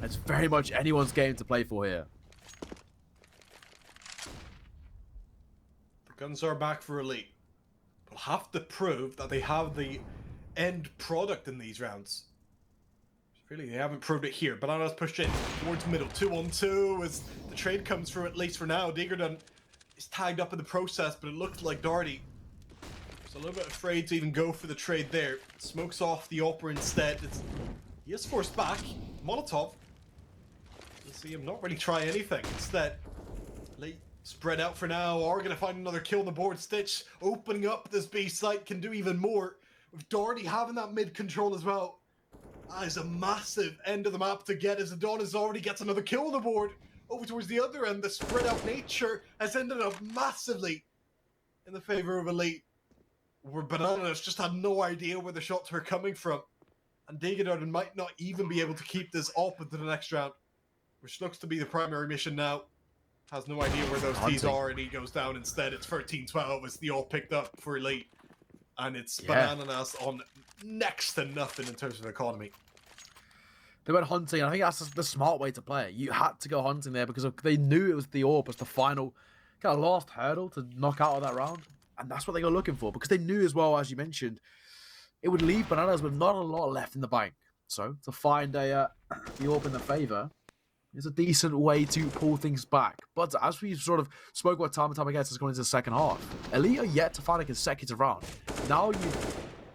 Speaker 2: It's very much anyone's game to play for here.
Speaker 1: The guns are back for Elite. They'll have to prove that they have the end product in these rounds. Really, they haven't proved it here. Bananas pushed in towards middle. 2-on-2 as the trade comes through, at least for now. Diggerden is tagged up in the process, but it looked like Darty was a little bit afraid to even go for the trade there. Smokes off the Opera instead. He is forced back. Molotov. You'll see him not really try anything. Instead, Elite spread out for now. Are going to find another kill on the board. Stitch opening up this B site can do even more. With Darty having that mid control as well. That is a massive end of the map to get as Adonis already gets another kill on the board. Over towards the other end, the spread out nature has ended up massively in the favor of Elite. Where Bananas just had no idea where the shots were coming from. And Degadard might not even be able to keep this up into the next round. Which looks to be the primary mission now. Has no idea where those T's are and he goes down instead. It's 13-12 as the all picked up for Elite. And it's Bananas on next to nothing in terms of economy.
Speaker 2: They went hunting, and I think that's the smart way to play it. You had to go hunting there because they knew it was the AWP as the final kind of last hurdle to knock out of that round. And that's what they were looking for because they knew as well, as you mentioned, it would leave Bananas with not a lot left in the bank. So to find the AWP in their favor is a decent way to pull things back. But as we sort of spoke about time and time again since going into the second half, Elite are yet to find a consecutive round. Now you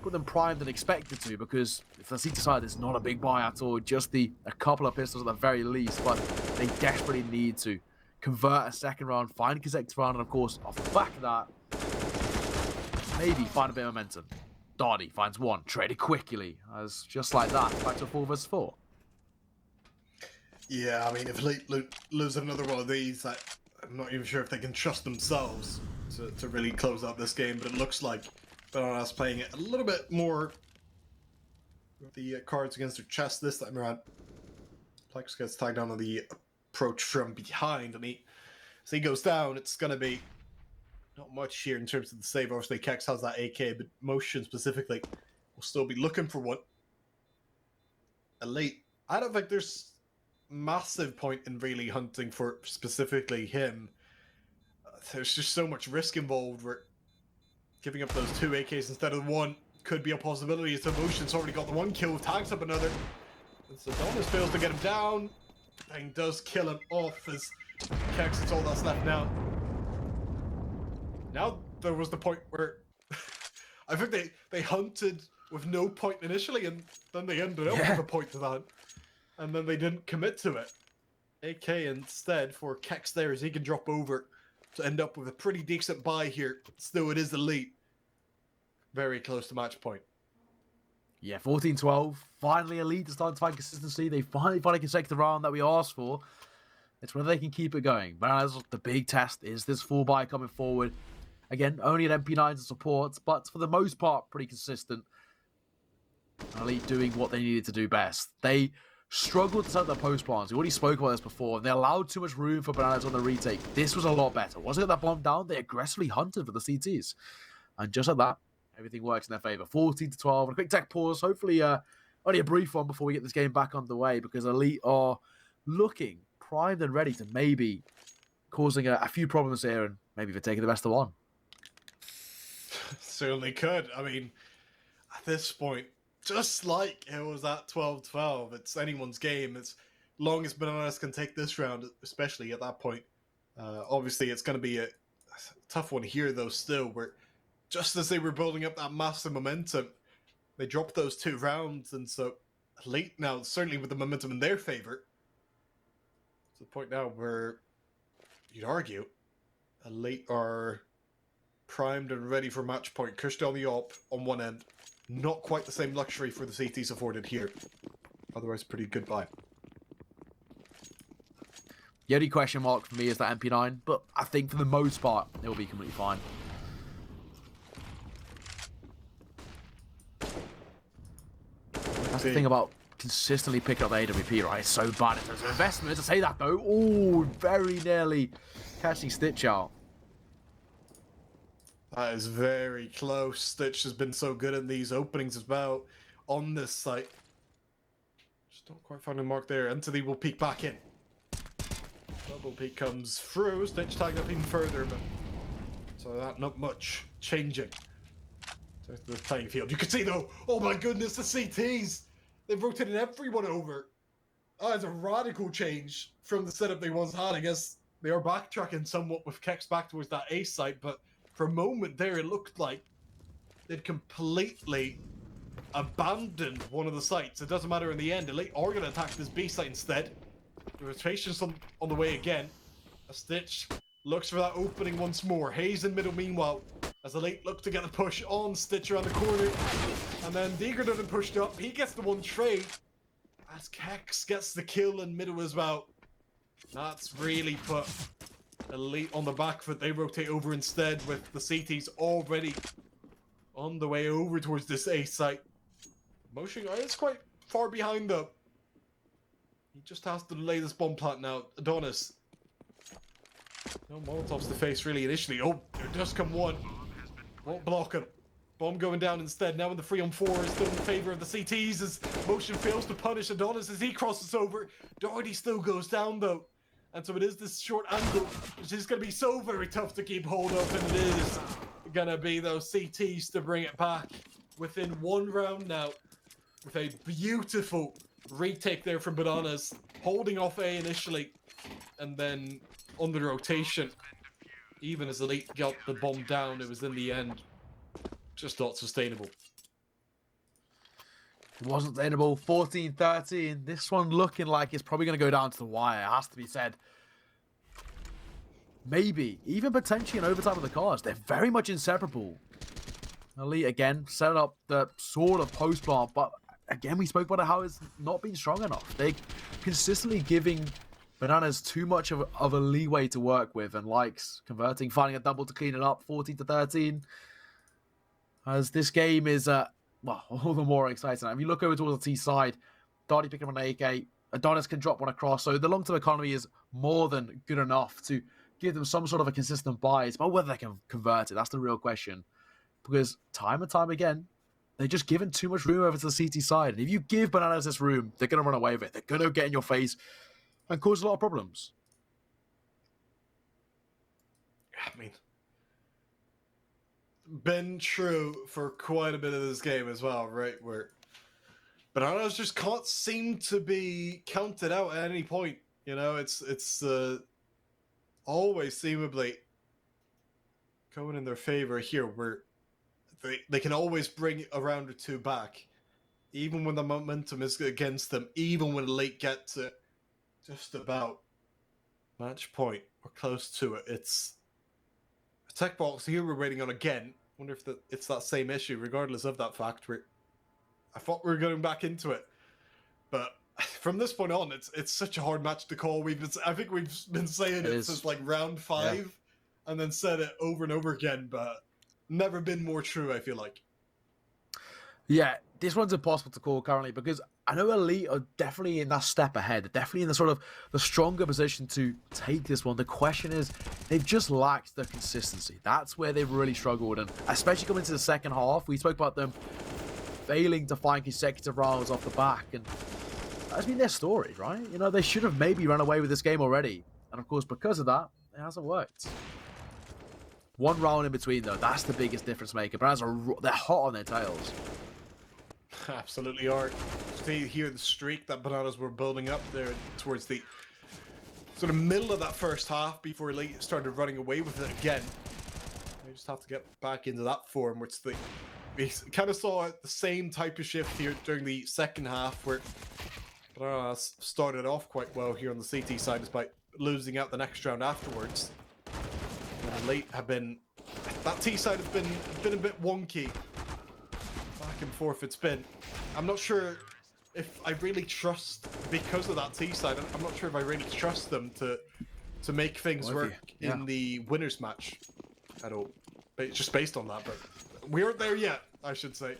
Speaker 2: put them primed and expected to because if the CT side is not a big buy at all, just a couple of pistols at the very least, but they desperately need to convert a second round, find a consecutive round, and of course, off the back of that, maybe find a bit of momentum. Darty finds one, traded quickly, as just like that, back to 4 versus 4.
Speaker 1: Yeah, I mean, if Elite lose another one of these, I'm not even sure if they can trust themselves to really close out this game, but it looks like Bananas playing it a little bit more with the cards against their chest this time around. Plex gets tagged down on the approach from behind, and as he goes down, it's going to be not much here in terms of the save. Obviously, Kex has that AK, but Motion specifically will still be looking for one. Elite, I don't think there's massive point in really hunting for specifically him. There's just so much risk involved where giving up those 2 AKs instead of 1 could be a possibility. As Motion's already got the 1 kill, tags up another. And so Donis fails to get him down. Thing does kill him off as Kex is all that's left now. Now there was the point where I think they hunted with no point initially, and then they ended up with a point to that. And then they didn't commit to it. AK instead for Kex there as he can drop over to end up with a pretty decent buy here. Still, it is Elite. Very close to match point.
Speaker 2: Yeah, 14-12. Finally, Elite is starting to find consistency. They finally find a consecutive round that we asked for. It's whether they can keep it going. But the big test is this full buy coming forward. Again, only an MP9 to support, but for the most part, pretty consistent. Elite doing what they needed to do best. They struggled to set up their post plans. We already spoke about this before, and they allowed too much room for Bananas on the retake. This was a lot better. Once they got that bomb down, they aggressively hunted for the CTs. And just like that, everything works in their favor. 14-12. And a quick tech pause. Hopefully, only a brief one before we get this game back underway, because Elite are looking primed and ready to maybe causing a few problems here, and maybe they're taking the best of one.
Speaker 1: Certainly could. I mean, at this point, just like it was at 12-12, it's anyone's game. As long as Bananas can take this round, especially at that point. Obviously, it's going to be a tough one here, though, still, where just as they were building up that massive momentum, they dropped those 2 rounds, and so Elite now, certainly with the momentum in their favor, to the point now where you'd argue Elite are primed and ready for match point. Kush on the op on one end. Not quite the same luxury for the CTs afforded here. Otherwise, pretty good buy.
Speaker 2: The only question mark for me is that MP9, but I think for the most part, it'll be completely fine. That's the thing about consistently picking up the AWP, right? It's so bad in terms of investment. To say that, though, oh, very nearly catching Stitch out.
Speaker 1: That is very close. Stitch has been so good in these openings as well on this site. Just don't quite find a mark there. Entity will peek back in. Double peek comes through. Stitch tagged up even further, but so that not much changing. The playing field. You can see though, oh my goodness, the CTs! They've rotated everyone over. That is a radical change from the setup they once had. I guess they are backtracking somewhat with Kex back towards that A site, but for a moment there it looked like they'd completely abandoned one of the sites. It doesn't matter in the end. Elite are going to attack this B site instead. The rotation's on the way again. A Stitch looks for that opening once more. Hayes in middle meanwhile. As Elite look to get the push on Stitch around the corner. And then Deeger doesn't pushed up. He gets the one trade. As Kex gets the kill in middle as well. That's really put Elite on the back foot. They rotate over instead with the CTs already on the way over towards this A site. Motion is quite far behind though. He just has to delay this bomb plant now. Adonis. No Molotovs to face really initially. Oh, there does come one. Won't block him. Bomb going down instead. Now in the 3-on-4 is still in favor of the CTs as Motion fails to punish Adonis as he crosses over. Doherty still goes down though. And so it is this short angle, which is going to be so very tough to keep hold of. And it is going to be those CTs to bring it back within one round now. With a beautiful retake there from Bananas. Holding off A initially. And then on the rotation. Even as Elite got the bomb down, it was in the end just not sustainable.
Speaker 2: It wasn't sustainable. 14-13. This one looking like it's probably going to go down to the wire. It has to be said. Maybe. Even potentially an overtime of the cards. They're very much inseparable. Elite, again, set up the sort of post plant. But, again, we spoke about how it's not been strong enough. They're consistently giving Bananas too much of a leeway to work with. And likes converting, finding a double to clean it up. 14-13. As this game is... well, all the more exciting. If you look over towards the T side, Darty picking up an AK, Adonis can drop one across. So the long-term economy is more than good enough to give them some sort of a consistent buy. It's about whether they can convert it. That's the real question. Because time and time again, they're just giving too much room over to the CT side. And if you give Bananas this room, they're going to run away with it. They're going to get in your face and cause a lot of problems.
Speaker 1: I mean... been true for quite a bit of this game as well, right? Where Bananas just can't seem to be counted out at any point. You know, it's always seemingly going in their favor here, where they can always bring a round or two back, even when the momentum is against them, even when Elite get to just about match point or close to it. It's a tech box here we're waiting on again. Wonder if it's that same issue, regardless of that fact. I thought we were going back into it, but from this point on, it's such a hard match to call. I think we've been saying it since like round 5, and then said it over and over again, but never been more true. I feel like.
Speaker 2: Yeah, this one's impossible to call currently because I know Elite are definitely in that step ahead. They're definitely in the sort of the stronger position to take this one. The question is, they've just lacked the consistency. That's where they've really struggled, and especially coming into the second half, we spoke about them failing to find consecutive rounds off the back, and that's been their story, right? You know, they should have maybe run away with this game already, and of course, because of that, it hasn't worked. One round in between, though, that's the biggest difference maker. But they're hot on their tails.
Speaker 1: Absolutely are. See here the streak that Bananas were building up there towards the sort of middle of that first half before Elite started running away with it again. They just have to get back into that form, which we kind of saw the same type of shift here during the second half, where Bananas started off quite well here on the CT side despite losing out the next round afterwards. And Elite have been... that T side has been a bit wonky. Back and forth it's been. I'm not sure if I really trust, because of that T side, I'm not sure if I really trust them to make things work in the winners match at all. Just based on that, but we aren't there yet, I should say.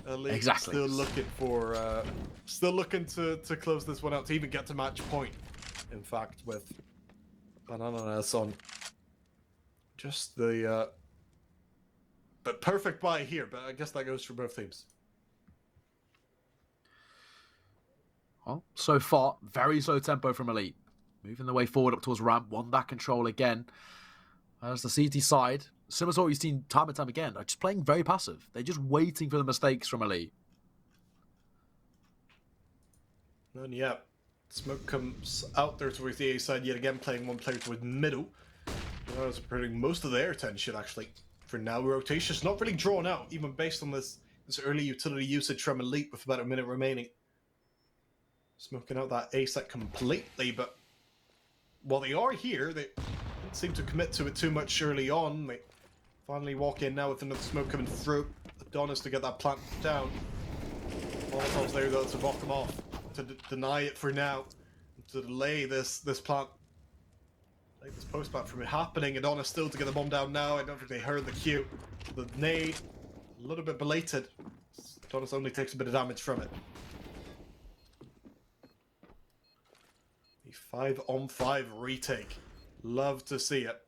Speaker 1: Elite
Speaker 2: Exactly.
Speaker 1: still looking for, still looking to close this one out, to even get to match point. In fact, with BANANANAS on just the, but perfect buy here. But I guess that goes for both teams.
Speaker 2: Well, so far, very slow tempo from Elite. Moving the way forward up towards ramp, won that control again. As the CT side, similar to what we've seen time and time again, are just playing very passive. They're just waiting for the mistakes from Elite.
Speaker 1: And yeah, smoke comes out there towards the A side yet again, playing one player towards middle. Those are putting most of their attention actually. For now, rotation's not really drawn out, even based on this early utility usage from Elite with about a minute remaining. Smoking out that A site completely, but while they are here, they don't seem to commit to it too much early on. They finally walk in now with another smoke coming through. Adonis to get that plant down. Molotov's there though to block them off, to deny it for now, to delay this plant. Like this post plant from it happening. Adonis still to get the bomb down now. I don't think they heard the cue. The nade, a little bit belated. Adonis only takes a bit of damage from it. 5-on-5 retake. Love to see it.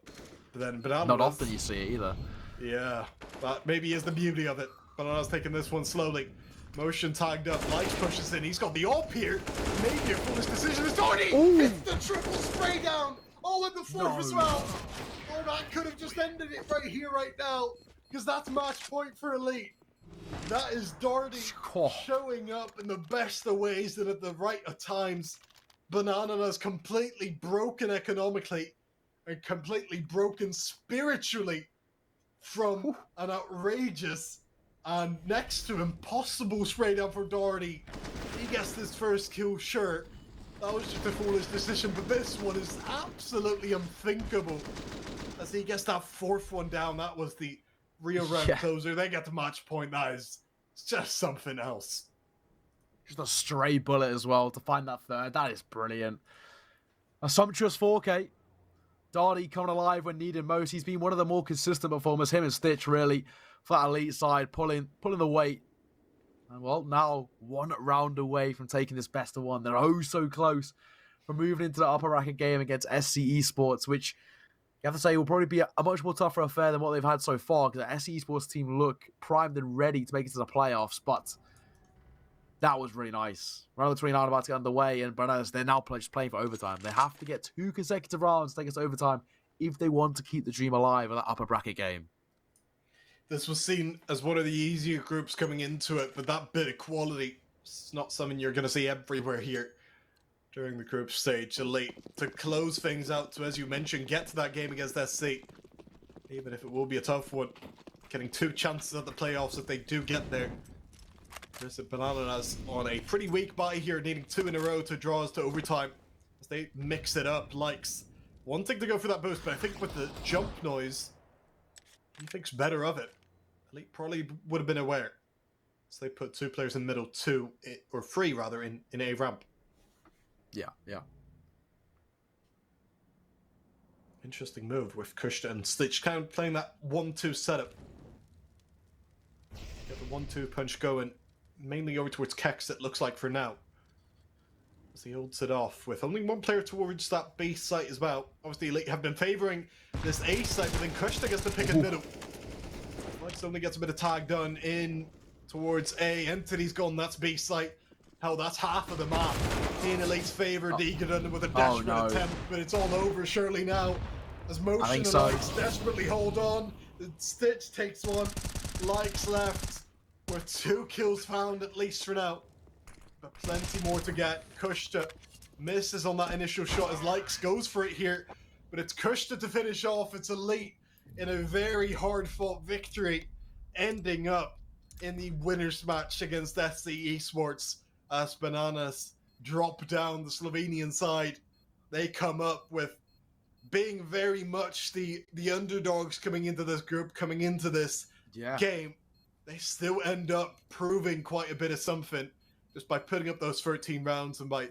Speaker 1: But then BANANANAS...
Speaker 2: Not often you see it either.
Speaker 1: Yeah, that maybe is the beauty of it. BANANANAS taking this one slowly. Motion tagged up. Lights pushes in. He's got the AWP here. Maybe a foolish decision. It's already... It's the triple spray down. Oh, and the fourth as well. Oh, that could have just ended it right here, right now. Because that's match point for Elite. That is Darty showing up in the best of ways and at the right of times. BANANANAS completely broken economically and completely broken spiritually from an outrageous and next to impossible spray down for Doherty. He gets his first kill, sure. That was just a foolish decision, but this one is absolutely unthinkable. As he gets that fourth one down, that was the real round closer. They get the match point. That is just something else.
Speaker 2: Just a stray bullet as well to find that third. That is brilliant. A sumptuous 4K. Darty coming alive when needed most. He's been one of the more consistent performers. Him and Stitch really for that Elite side, pulling the weight. And well, now one round away from taking this best of one. They're oh so close from moving into the upper bracket game against CEE Sports, which you have to say will probably be a much more tougher affair than what they've had so far, because the CEE Sports team look primed and ready to make it to the playoffs. But that was really nice. Round of 29 about to get underway, and BANANANAS, they're now just playing for overtime. They have to get 2 consecutive rounds to take us to overtime if they want to keep the dream alive in that upper bracket game.
Speaker 1: This was seen as one of the easier groups coming into it, but that bit of quality is not something you're going to see everywhere here during the group stage. Elite to close things out, to, as you mentioned, get to that game against SC. Even if it will be a tough one, getting 2 chances at the playoffs if they do get there. There's a BANANANAS on a pretty weak bye here, needing 2 in a row to draw us to overtime. As they mix it up, likes wanting to go for that boost, but I think with the jump noise, he thinks better of it. Elite probably would have been aware. So they put 2 players in the middle, 3 rather, in A ramp.
Speaker 2: Yeah.
Speaker 1: Interesting move with Kushta and Stitch, kind of playing that 1-2 setup. Get the 1-2 punch going. Mainly over towards Kex, it looks like, for now. As he holds it off with only 1 player towards that B site as well. Obviously, Elite have been favouring this A site, but then Kushta gets the pick in middle. Lex only gets a bit of tag done in towards A. Entity's gone, that's B site. Hell, that's half of the map in Elite's favour. Deegan with a desperate attempt, but it's all over surely now. As Motion and Likes desperately hold on. Stitch takes one. Likes left. With 2 kills found at least for now. But plenty more to get. Kushta misses on that initial shot as Likes goes for it here. But it's Kushta to finish off. It's Elite in a very hard-fought victory, ending up in the winners match against CEE Sports as BANANANAS drop down the Slovenian side. They come up with being very much the underdogs coming into this group, coming into this game. They still end up proving quite a bit of something just by putting up those 13 rounds and by